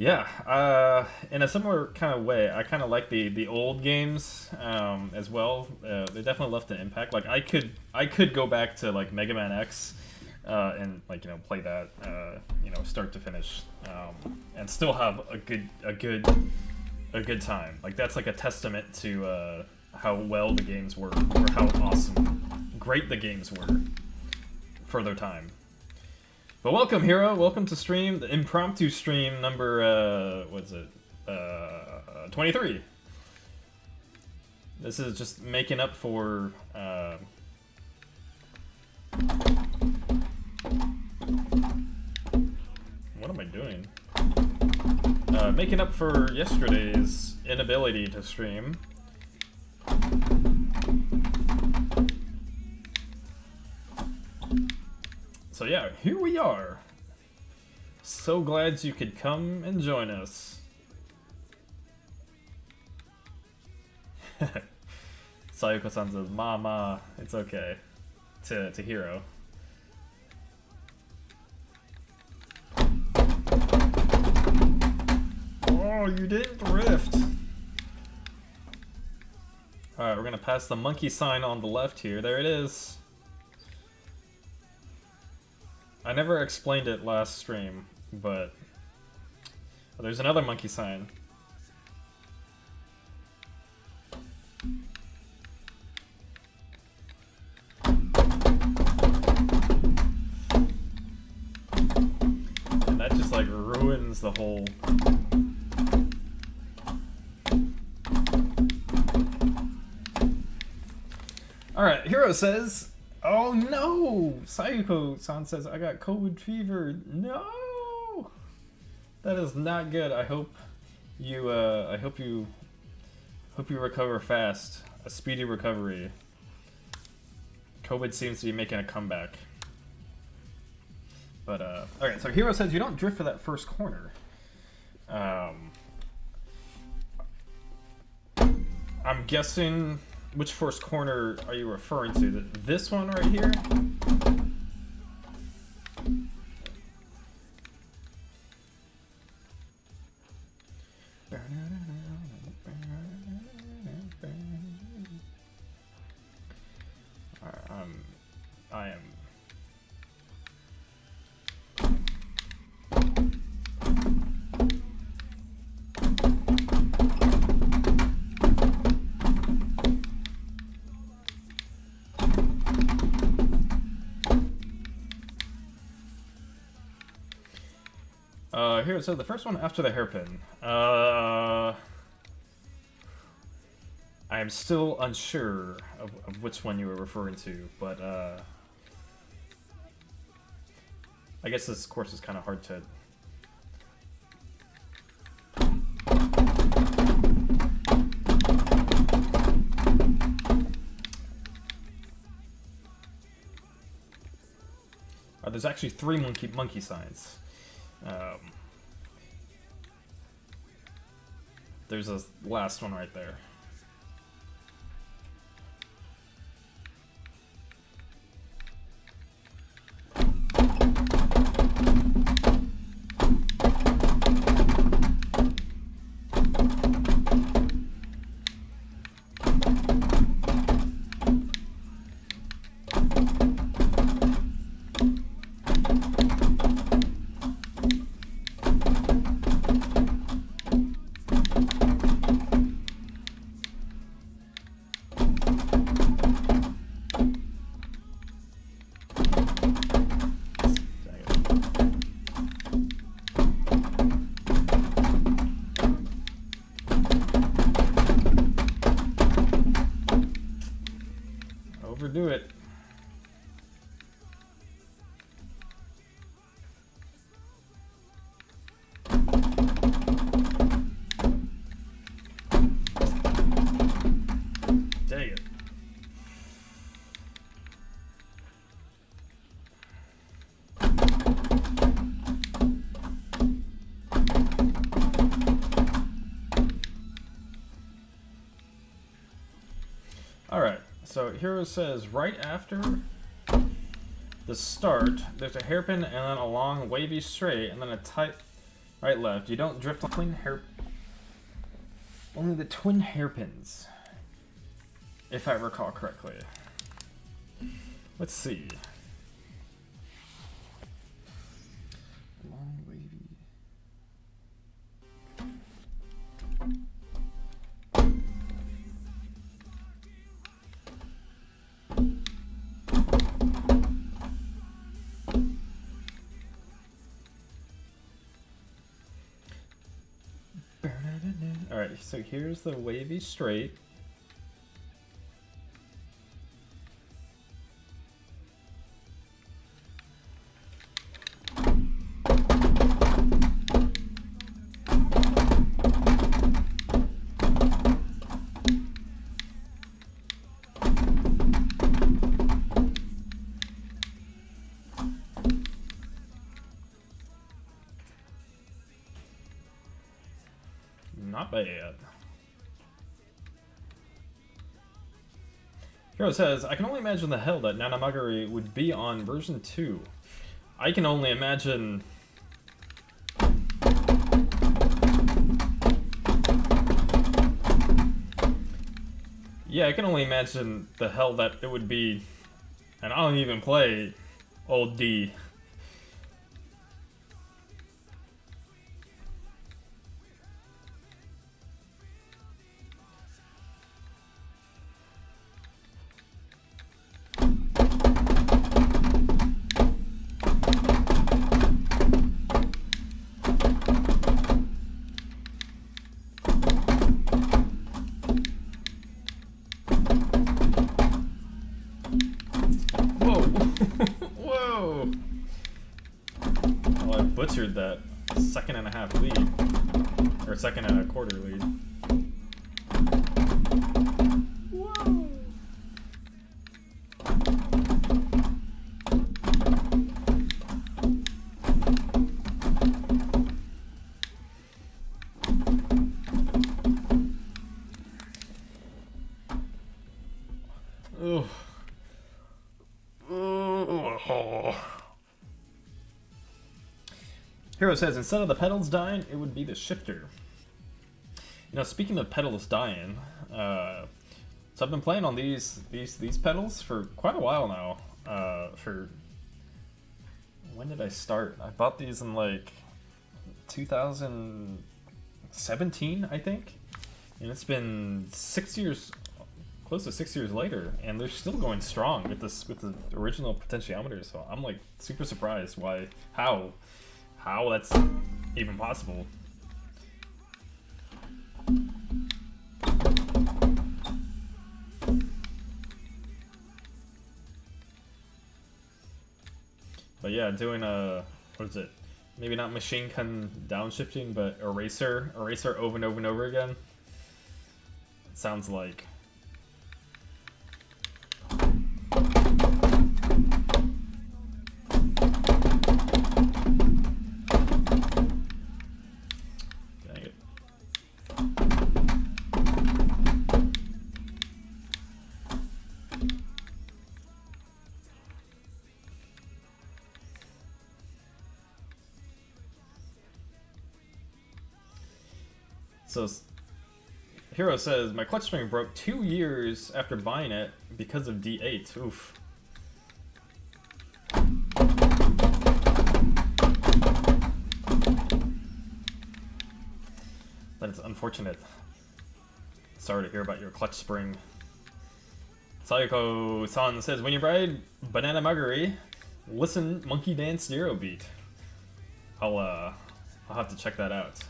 Yeah, in a similar kind of way, I kind of like the old games as well. They definitely left an impact. Like I could go back to like Mega Man X and like play that start to finish and still have a good time. Like that's like a testament to how well the games were, or how great the games were for their time. But welcome, Hero. Welcome to stream, the Impromptu stream number, 23. This is just making up for, what am I doing? Making up for yesterday's inability to stream. So yeah, here we are. So glad you could come and join us. Sayuko-san says, "Mama, it's okay." To Hero. Oh, you didn't drift. Alright, we're gonna pass the monkey sign on the left here. There it is. I never explained it last stream, but there's another monkey sign. And that just like ruins the whole... Alright, Hero says... Oh no! Sayuko-san says, I got COVID fever. No! That is not good. I hope you recover fast. A speedy recovery. COVID seems to be making a comeback. But, alright, so Hero says you don't drift for that first corner. I'm guessing... Which first corner are you referring to? This one right here? I am... Here, so the first one after the hairpin. I am still unsure of which one you were referring to, but I guess this course is kind of hard to... there's actually 3 monkey signs. There's a last one right there. So Hero says right after the start, there's a hairpin and then a long wavy straight and then a tight right left. You don't drift on twin hair. Only the twin hairpins, if I recall correctly. Let's see. Long wavy. Alright, so here's the wavy straight. Not bad. Hero says, I can only imagine the hell that Nanamagari would be on version 2. I can only imagine... Yeah, I can only imagine the hell that it would be... And I don't even play old D. Whoa! Well, I butchered that 2.5 lead. Or 2.25 lead. Whoa! Ugh. Hero says, instead of the pedals dying, it would be the shifter. You know, speaking of pedals dying, so I've been playing on these pedals for quite a while now. When did I start? I bought these in like 2017, I think, and it's been 6 years, close to 6 years later, and they're still going strong with the original potentiometer. So I'm like super surprised how that's even possible. But yeah, doing what is it? Maybe not machine gun downshifting, but eraser over and over and over again. Sounds like. So, Hero says, my clutch spring broke 2 years after buying it because of D8. Oof. That's unfortunate. Sorry to hear about your clutch spring. Sayoko-san says, when you ride Nanamagari, listen Monkey Dance Eurobeat. I'll have to check that out.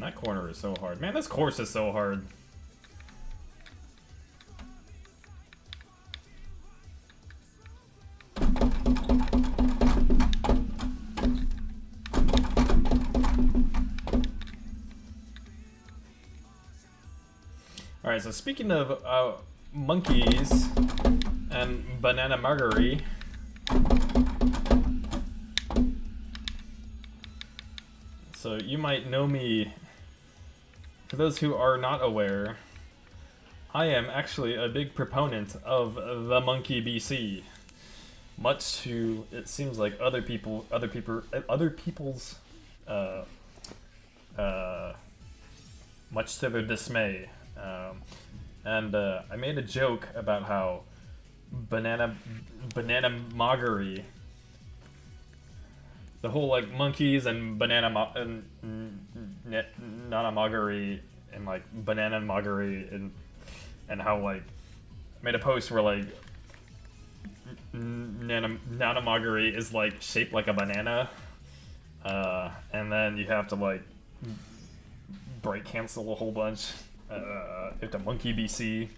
that corner is so hard. Man, this course is so hard. Alright, so speaking of monkeys and Nanamagari, so you might know me. For those who are not aware, I am actually a big proponent of the Monkey BC. Much to, it seems like other people's much to their dismay. I made a joke about how Nanamagari, the whole like monkeys and Nanamagari and like Nanamagari and how like I made a post where like Nanamagari is like shaped like a banana, and then you have to like break cancel a whole bunch. If the Monkey BC,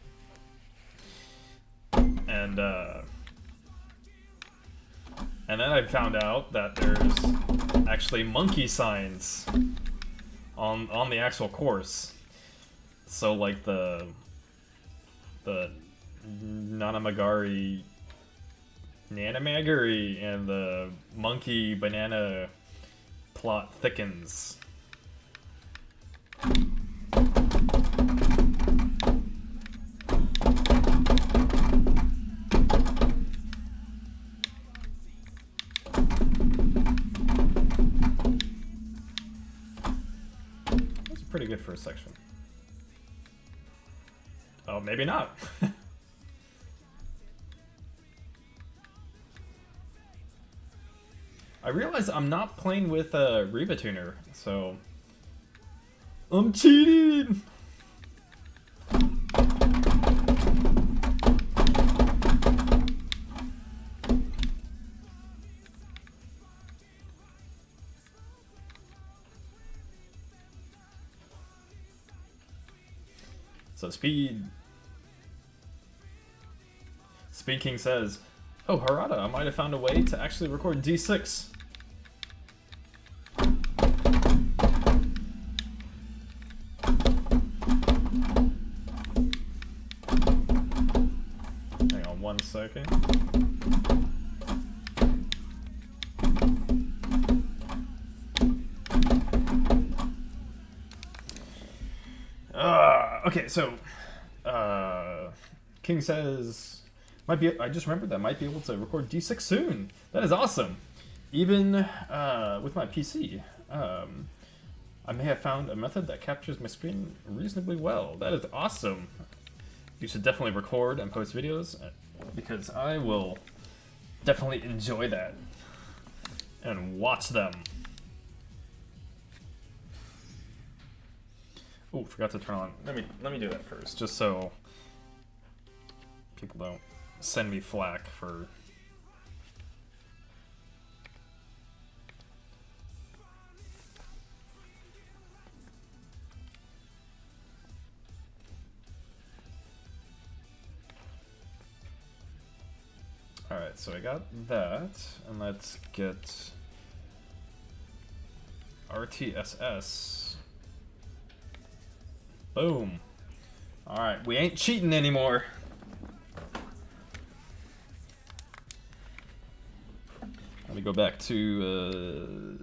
and then I found out that there's actually monkey signs on the actual course. So like the Nanamagari and the monkey banana plot thickens. Pretty good first section. Oh, maybe not. I realize I'm not playing with a Reba tuner, so I'm cheating. So Speed King says, "Oh, Harada, I might have found a way to actually record D6." Hang on 1 second. Okay, so King says, I just remembered that I might be able to record D6 soon. That is awesome. Even with my PC, I may have found a method that captures my screen reasonably well. That is awesome. You should definitely record and post videos because I will definitely enjoy that and watch them. Oh, forgot to turn on. Let me do that first, just so people don't send me flack for. All right, so I got that, and let's get RTSS. Boom. Alright, we ain't cheating anymore. Let me go back to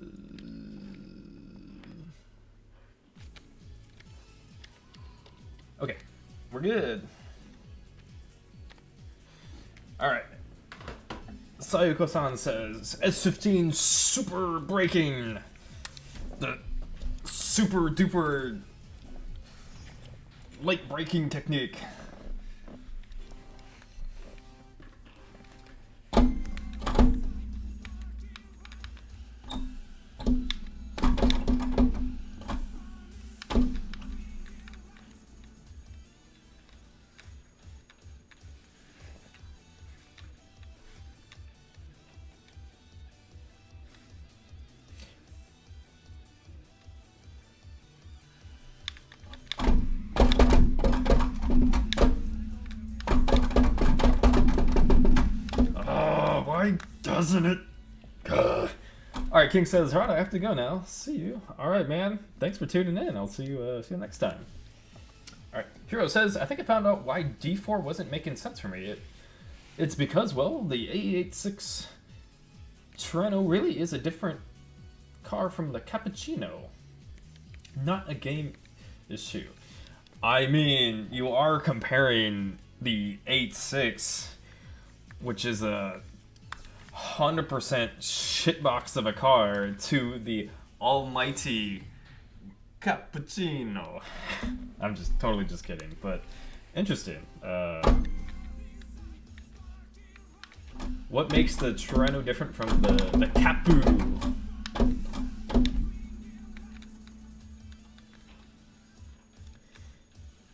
okay, we're good. Alright. Sayuko-san says S15 super braking. The super duper late braking technique. doesn't it? Alright, King says, alright, I have to go now. See you. Alright, man. Thanks for tuning in. I'll see you next time. Alright, Hero says, I think I found out why D4 wasn't making sense for me. It's because, well, the A86 Treno really is a different car from the Cappuccino. Not a game issue. I mean, you are comparing the 8.6, which is a 100% shitbox of a car, to the almighty Cappuccino. I'm just totally just kidding, but interesting. What makes the Treno different from the Capu?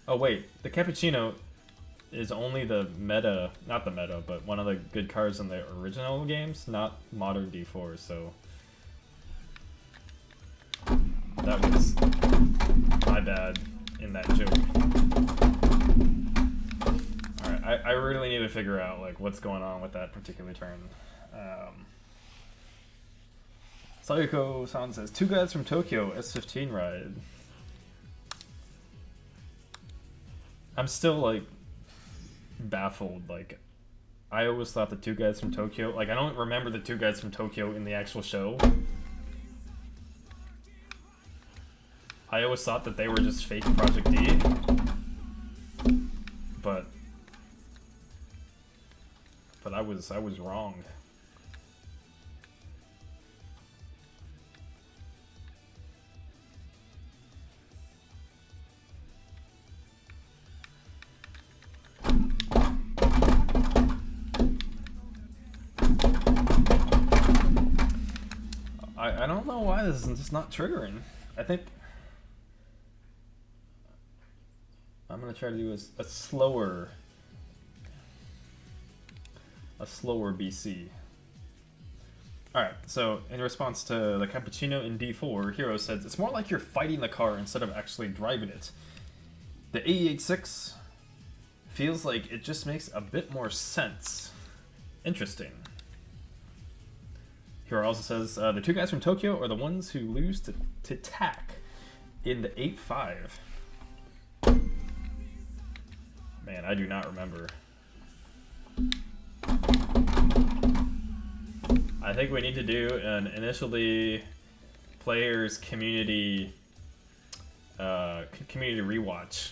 Oh wait, the Cappuccino is only the meta, not the meta, but one of the good cars in the original games, not modern D4, so that was my bad in that joke. Alright, I really need to figure out like what's going on with that particular turn. Sayuko-san says, 2 guys from Tokyo, S15 ride. I'm still like baffled. Like, I always thought the 2 guys from Tokyo, like I don't remember the 2 guys from Tokyo in the actual show. I always thought that they were just fake Project D, but I was wrong. I don't know why this is just not triggering. I think I'm gonna try to do a slower BC. Alright, so in response to the Cappuccino in D4, Hero says, it's more like you're fighting the car instead of actually driving it. The A86 feels like it just makes a bit more sense. Interesting. Hero also says, the 2 guys from Tokyo are the ones who lose to TAC in the 8.5. Man, I do not remember. I think we need to do an initially players community rewatch.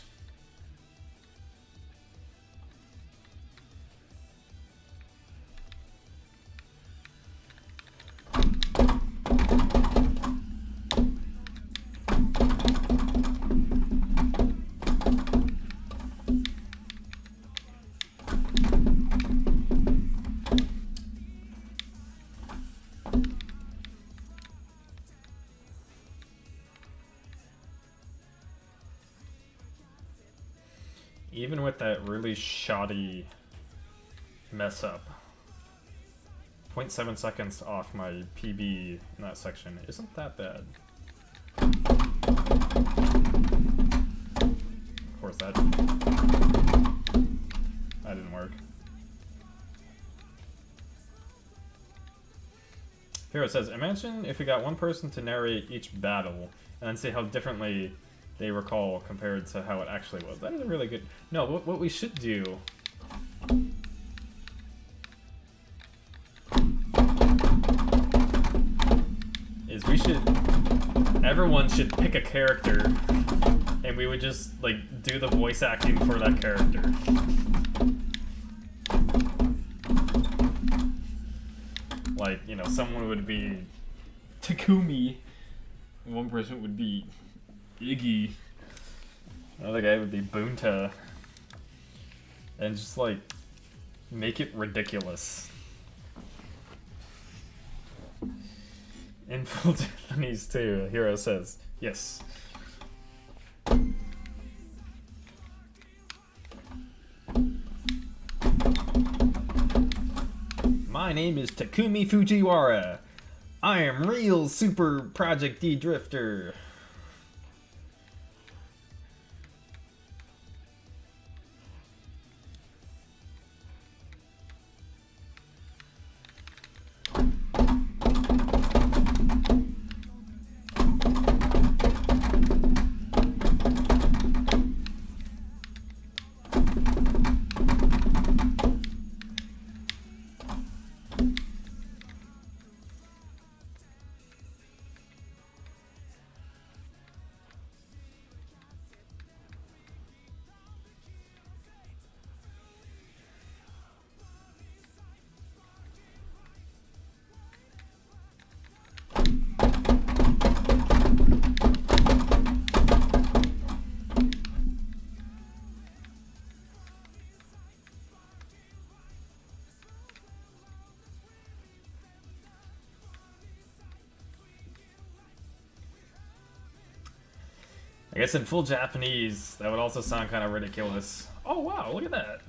Even with that really shoddy mess up, 0.7 seconds off my PB in that section isn't that bad. Of course that didn't work. Hero says, imagine if we got one person to narrate each battle and then see how differently they recall compared to how it actually was. That is a really good... No, what we should do... is we should... Everyone should pick a character, and we would just, like, do the voice acting for that character. Like, you know, someone would be Takumi, one person would be Iggy, another guy would be Bunta, and just like make it ridiculous. In full Japanese too, Hero says, yes. My name is Takumi Fujiwara. I am real super Project D drifter. I guess in full Japanese, that would also sound kind of ridiculous. Oh wow, look at that.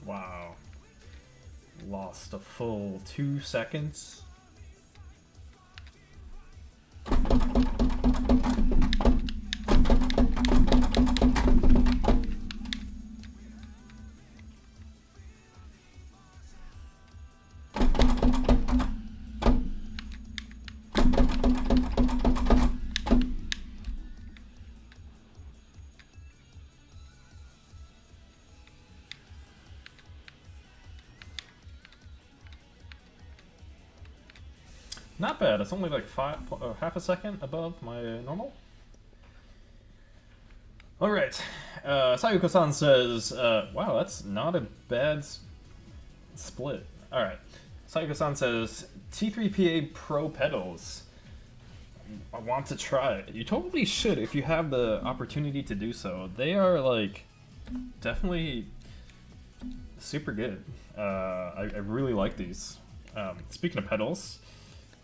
Wow. Lost a full 2 seconds. Not bad. It's only like half a second above my normal. All right. Sayuko-san says, "Wow, that's not a bad split." All right. Sayuko-san says, "T3PA Pro pedals. I want to try it. You totally should if you have the opportunity to do so. They are like definitely super good. I really like these. Speaking of pedals."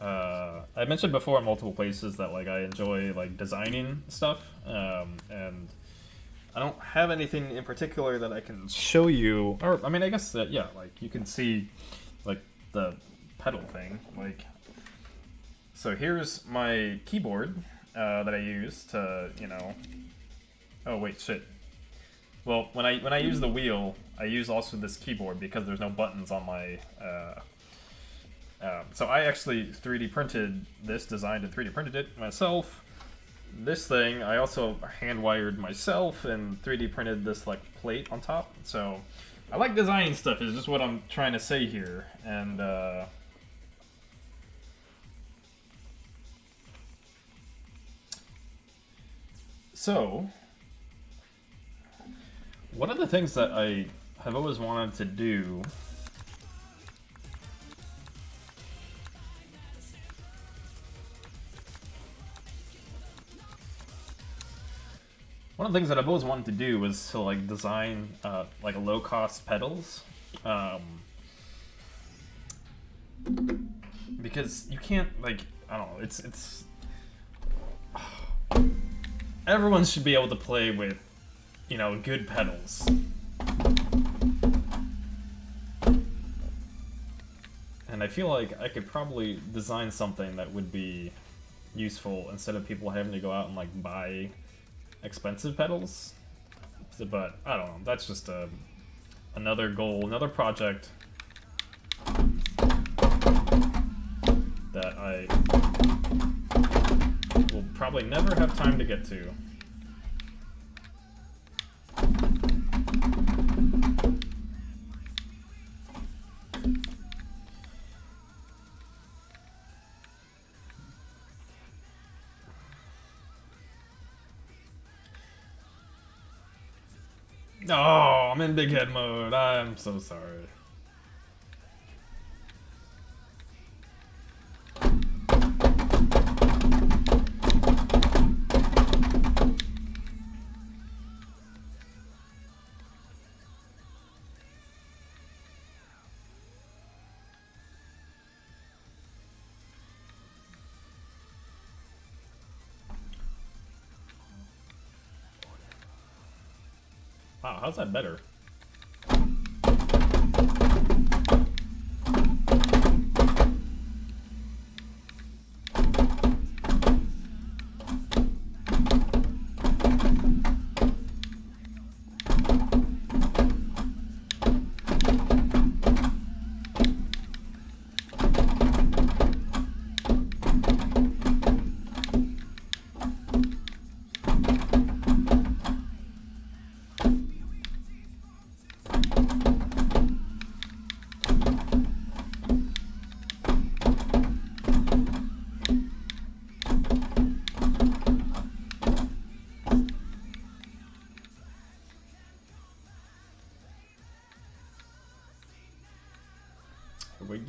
I mentioned before in multiple places that like I enjoy like designing stuff, and I don't have anything in particular that I can show you. Or I mean, I guess that yeah, like you can see like the pedal thing. Like, so here's my keyboard that I use to Oh wait, shit. Well, when I use the wheel, I use also this keyboard because there's no buttons on my. So I actually 3D printed this, designed and 3D printed it myself. This thing I also hand wired myself and 3D printed this like plate on top. So I like designing stuff is just what I'm trying to say here. And so one of the things that I have always wanted to do One of the things that I've always wanted to do was to like design like low-cost pedals, because you can't like I don't know it's everyone should be able to play with good pedals. And I feel like I could probably design something that would be useful instead of people having to go out and like buy expensive pedals. But I don't know, that's just another goal, another project that I will probably never have time to get to. Oh, I'm in big head mode. I'm so sorry. Wow, how's that better?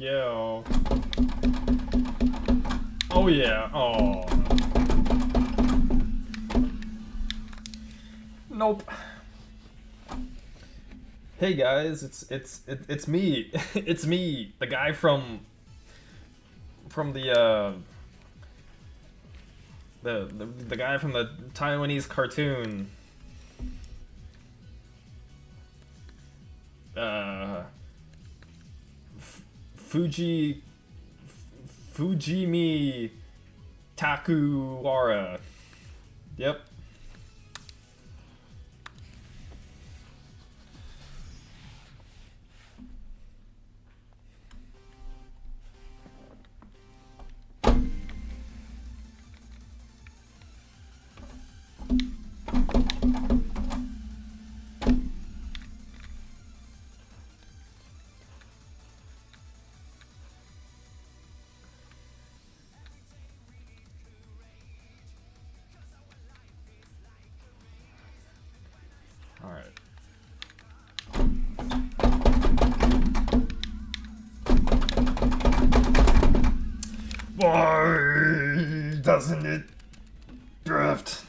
Yo. Oh yeah. Oh. Nope. Hey guys, it's me. It's me, the guy from the guy from the Taiwanese cartoon. Fujimi Takuwara. Yep. Why doesn't it drift?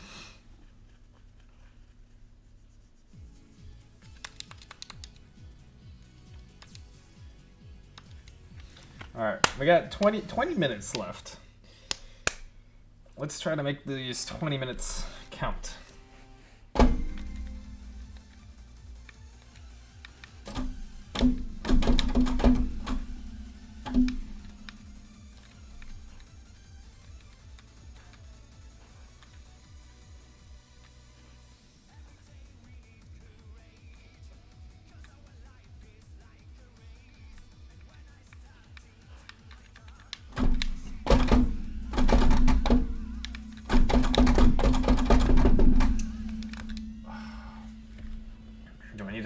Alright, we got 20 minutes left. Let's try to make these 20 minutes count.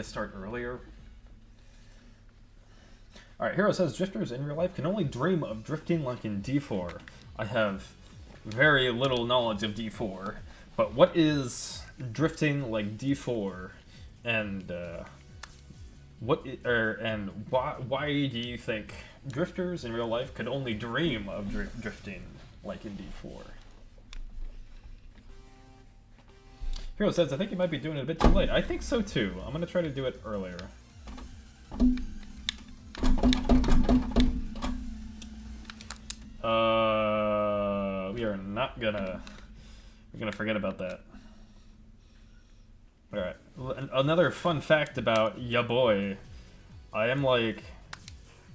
Start earlier. Alright, Hero says drifters in real life can only dream of drifting like in D4. I have very little knowledge of D4, but what is drifting like D4, and why do you think drifters in real life could only dream of drifting like in D4? Hero says, I think you might be doing it a bit too late. I think so too. I'm going to try to do it earlier. We're gonna forget about that. Alright. Another fun fact about ya boy. I am like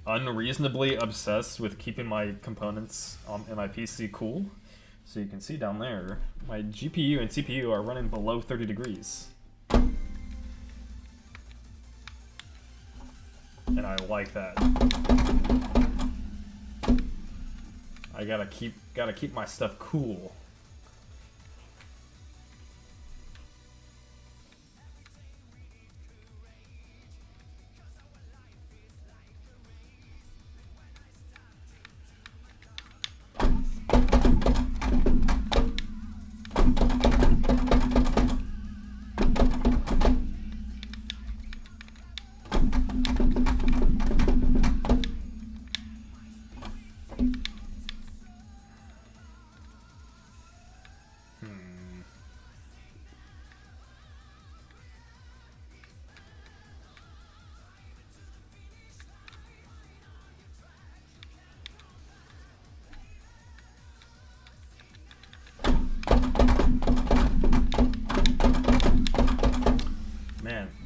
unreasonably obsessed with keeping my components in my PC cool. So you can see down there, my GPU and CPU are running below 30 degrees. And I like that. I gotta keep my stuff cool.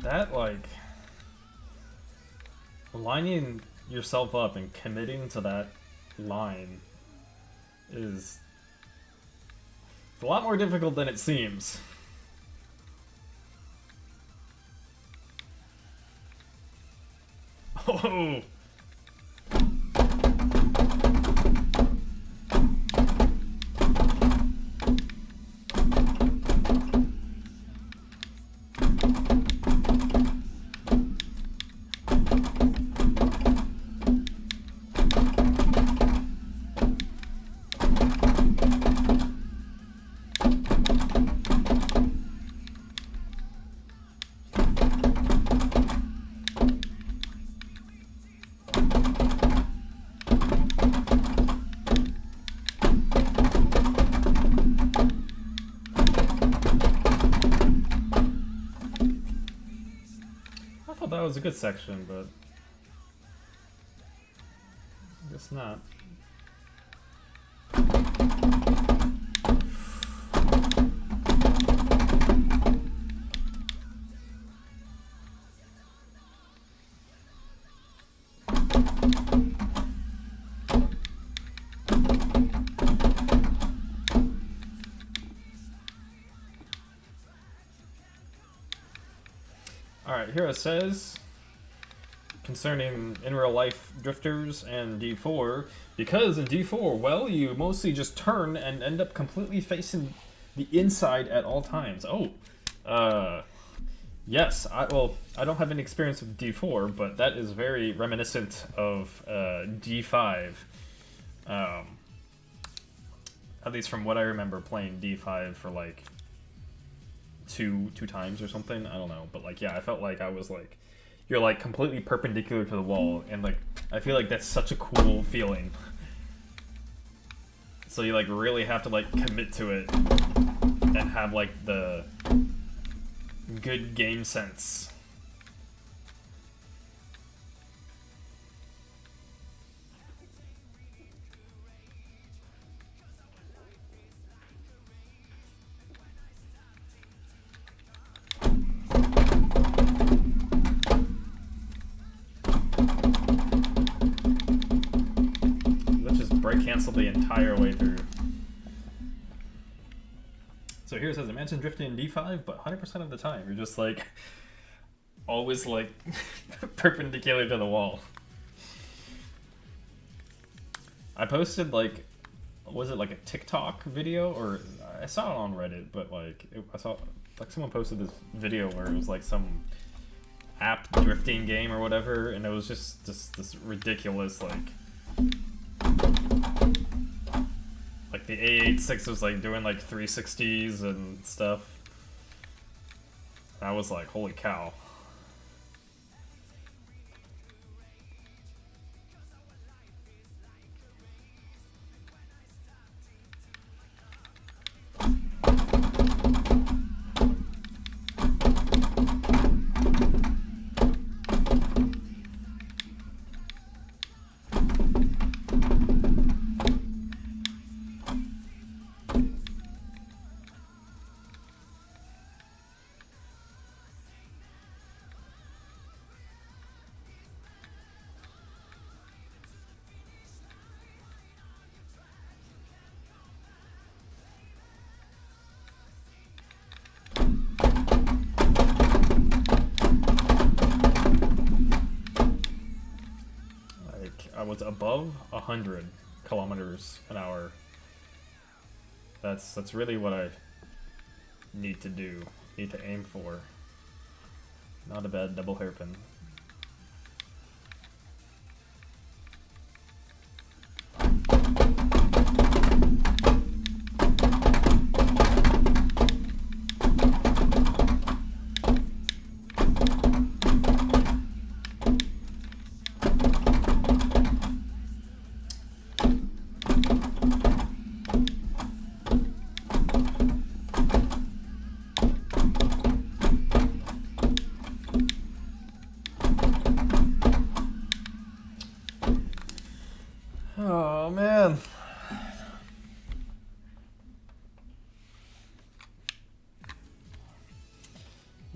That, like, lining yourself up and committing to that line is a lot more difficult than it seems. Oh! was a good section, but I guess not. Alright, here it says, concerning in real life drifters and D4, because in D4, well, you mostly just turn and end up completely facing the inside at all times. Oh, yes, I don't have any experience with D4, but that is very reminiscent of D5. At least from what I remember playing D5 for like two times or something. I don't know, but like, yeah, I felt like I was like, you're like completely perpendicular to the wall, and like I feel like that's such a cool feeling. So you like really have to like commit to it and have like the good game sense. Cancel the entire way through. So here it says, imagine drifting in D5, but 100% of the time you're just like always like perpendicular to the wall. I posted like, was it like a TikTok video, or I saw it on Reddit, but like I saw like someone posted this video where it was like some app drifting game or whatever, and it was just this ridiculous like the A86 was like doing like 360s and stuff. I was like, holy cow. I was above 100 kilometers an hour. That's really what I need to do. Need to aim for. Not a bad double hairpin. Oh man.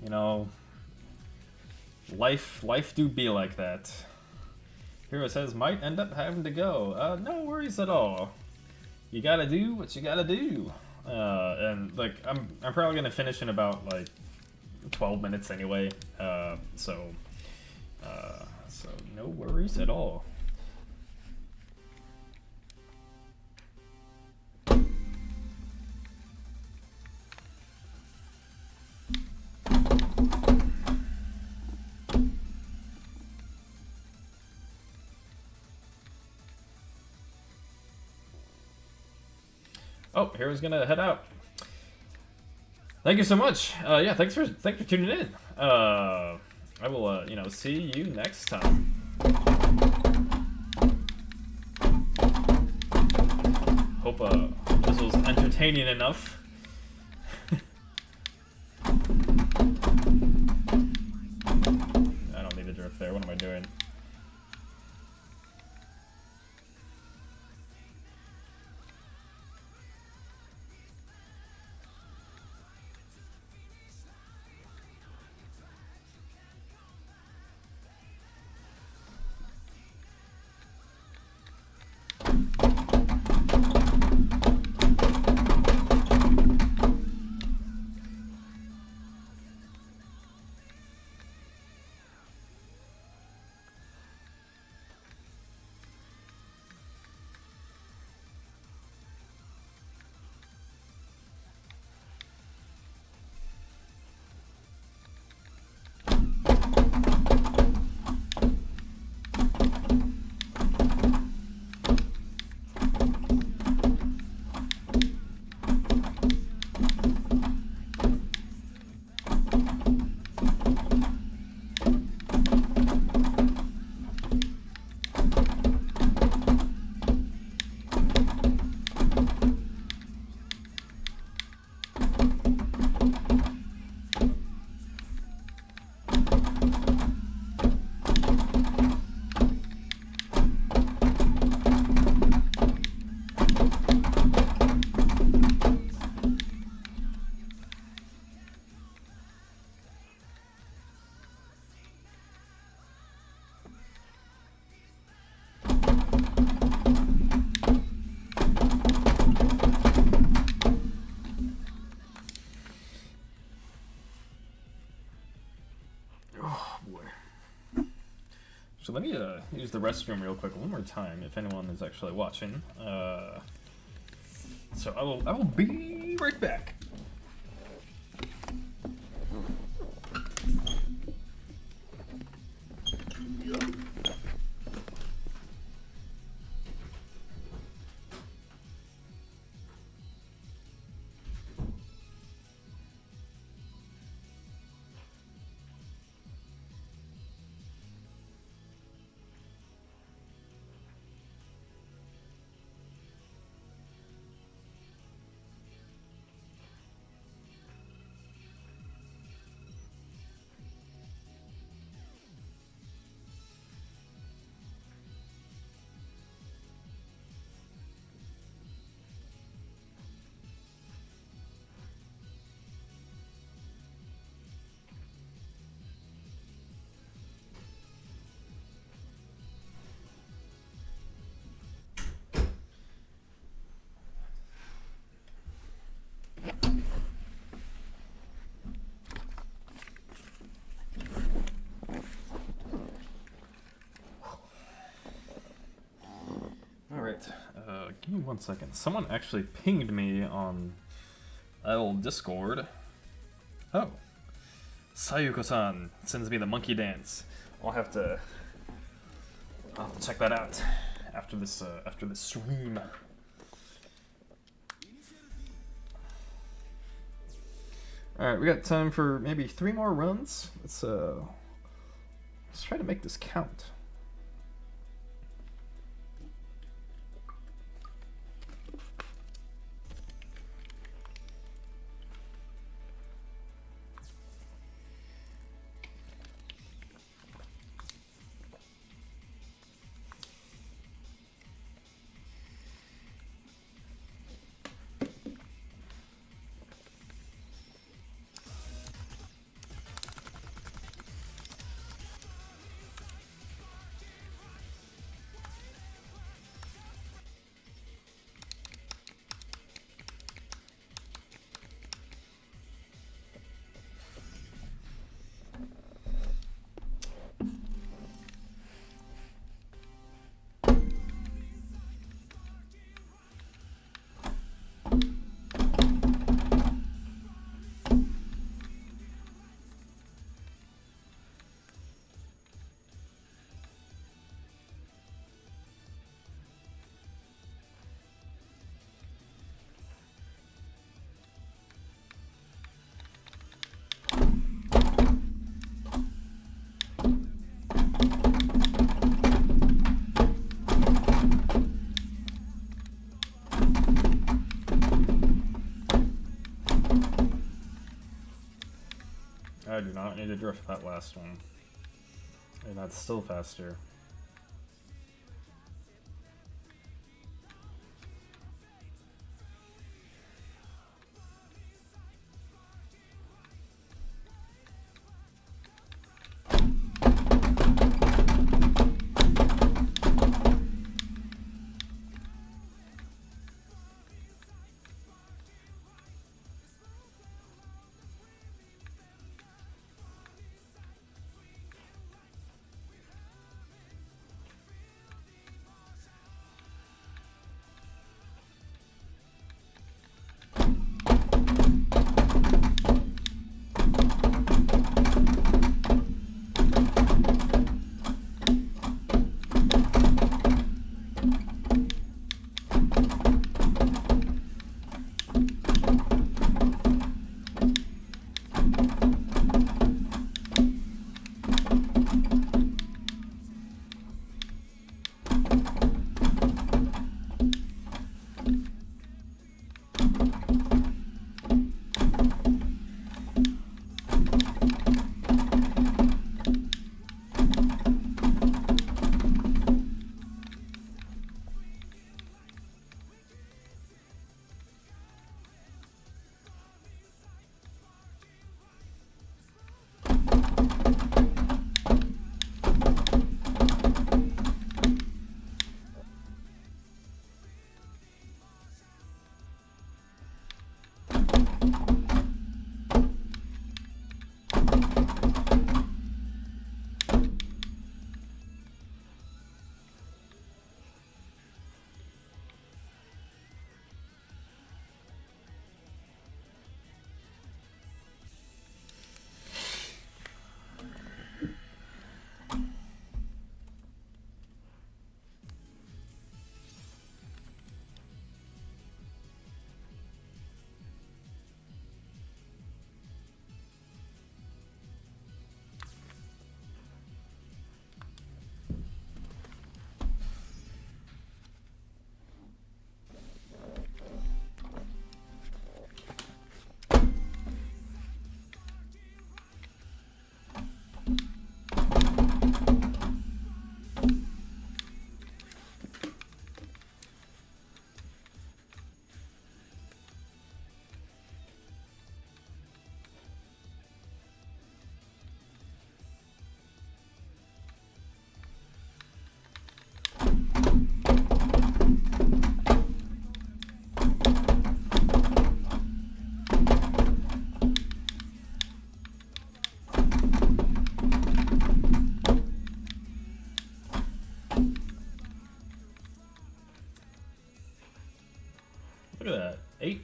You know, life do be like that. Hero says might end up having to go. No worries at all. You gotta do what you gotta do. And like I'm probably gonna finish in about like 12 minutes anyway. So no worries at all. Oh, Hero's gonna head out. Thank you so much. Yeah, thanks for tuning in. I will, you know, see you next time. Hope this was entertaining enough. I don't need to Actually, let me use the restroom real quick one more time if anyone is actually watching. So I will be right back. Give me 1 second. Someone actually pinged me on old Discord. Oh. Sayuko-san sends me the monkey dance. I'll have to check that out after this stream. Alright, we got time for maybe 3 more runs. Let's try to make this count. I do not need to drift that last one. And that's still faster.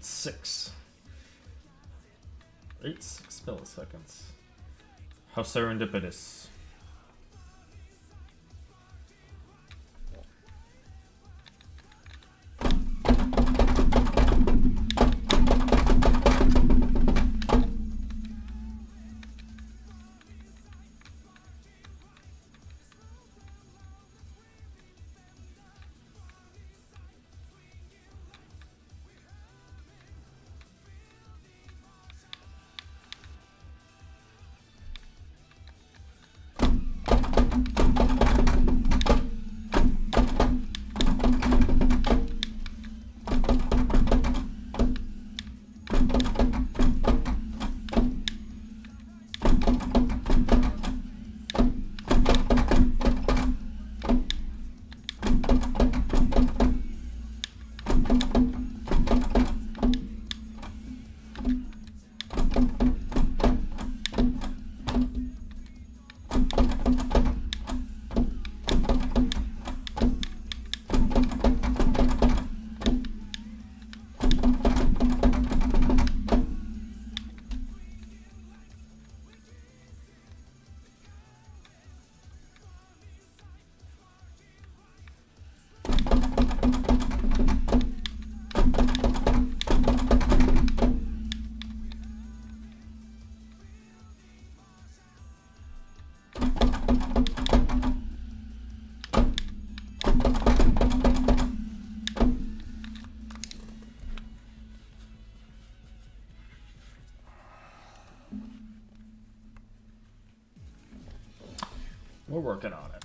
8.6. 8.6 milliseconds. How serendipitous. We're working on it.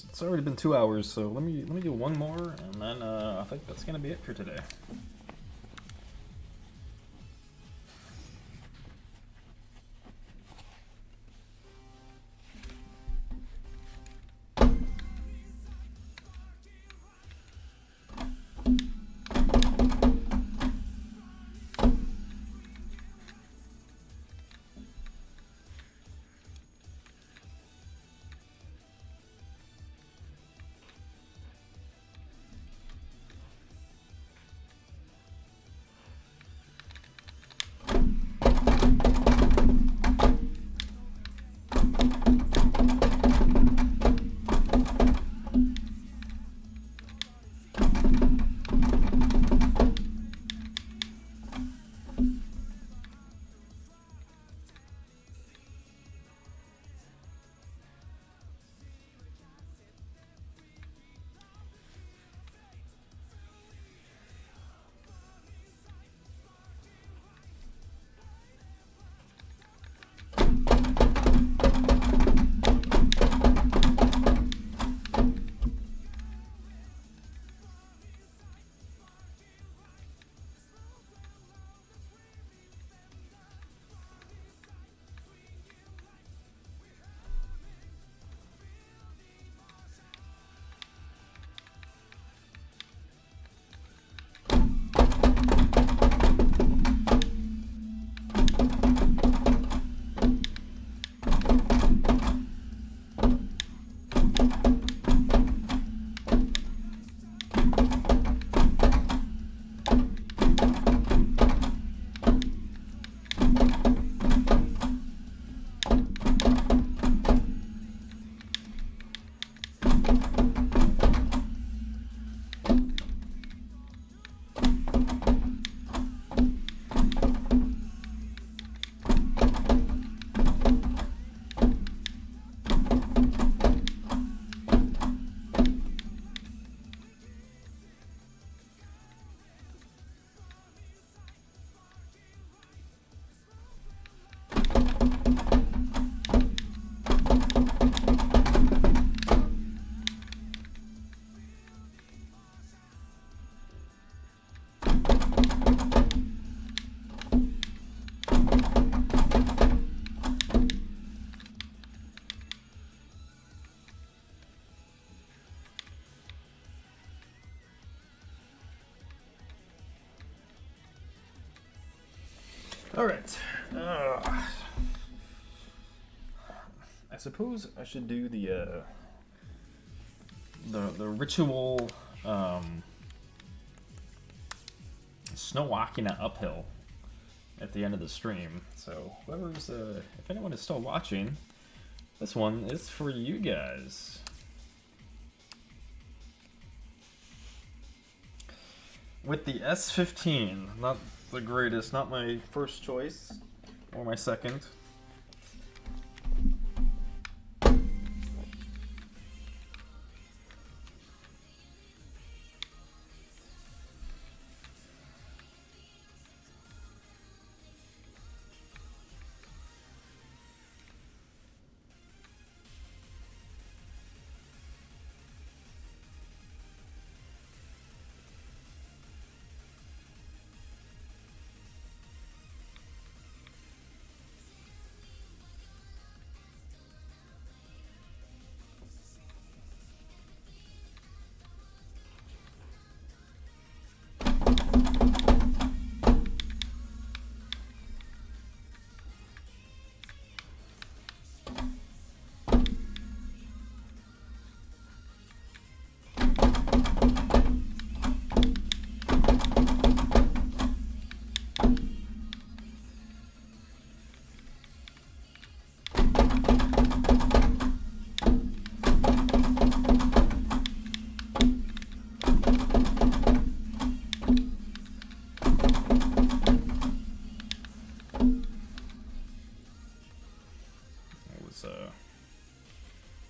It's already been 2 hours, so let me do one more, and then I think that's gonna be it for today. All right. I suppose I should do the ritual snow walking uphill at the end of the stream. So whoever's, if anyone is still watching, this one is for you guys. With the S15, not the greatest, not my first choice or my second.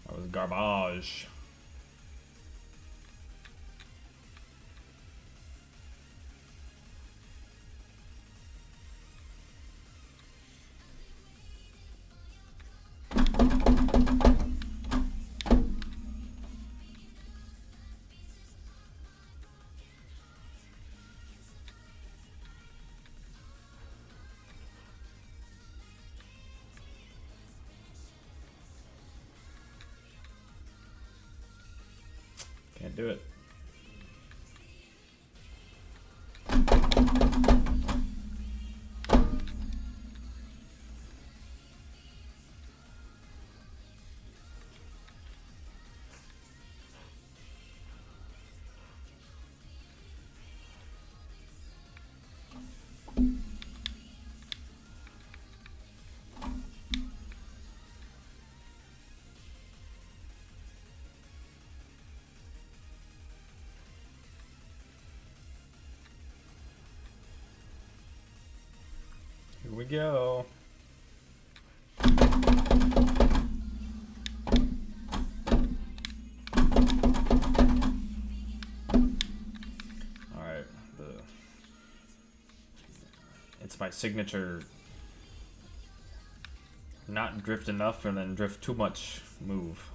That was garbage. Can't do it. Here we go. Alright, it's my signature not drift enough and then drift too much move.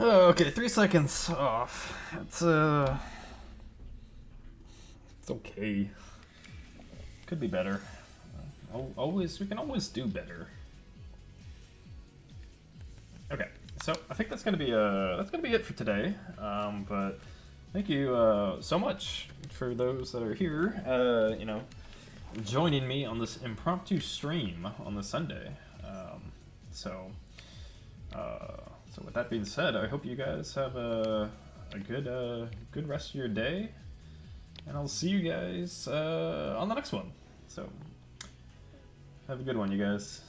Oh, okay, 3 seconds off. It's okay. Could be better. We can always do better. Okay, so I think that's gonna be it for today. But thank you so much for those that are here. You know, joining me on this impromptu stream on the Sunday. So with that being said, I hope you guys have a good rest of your day, and I'll see you guys on the next one. So have a good one, you guys.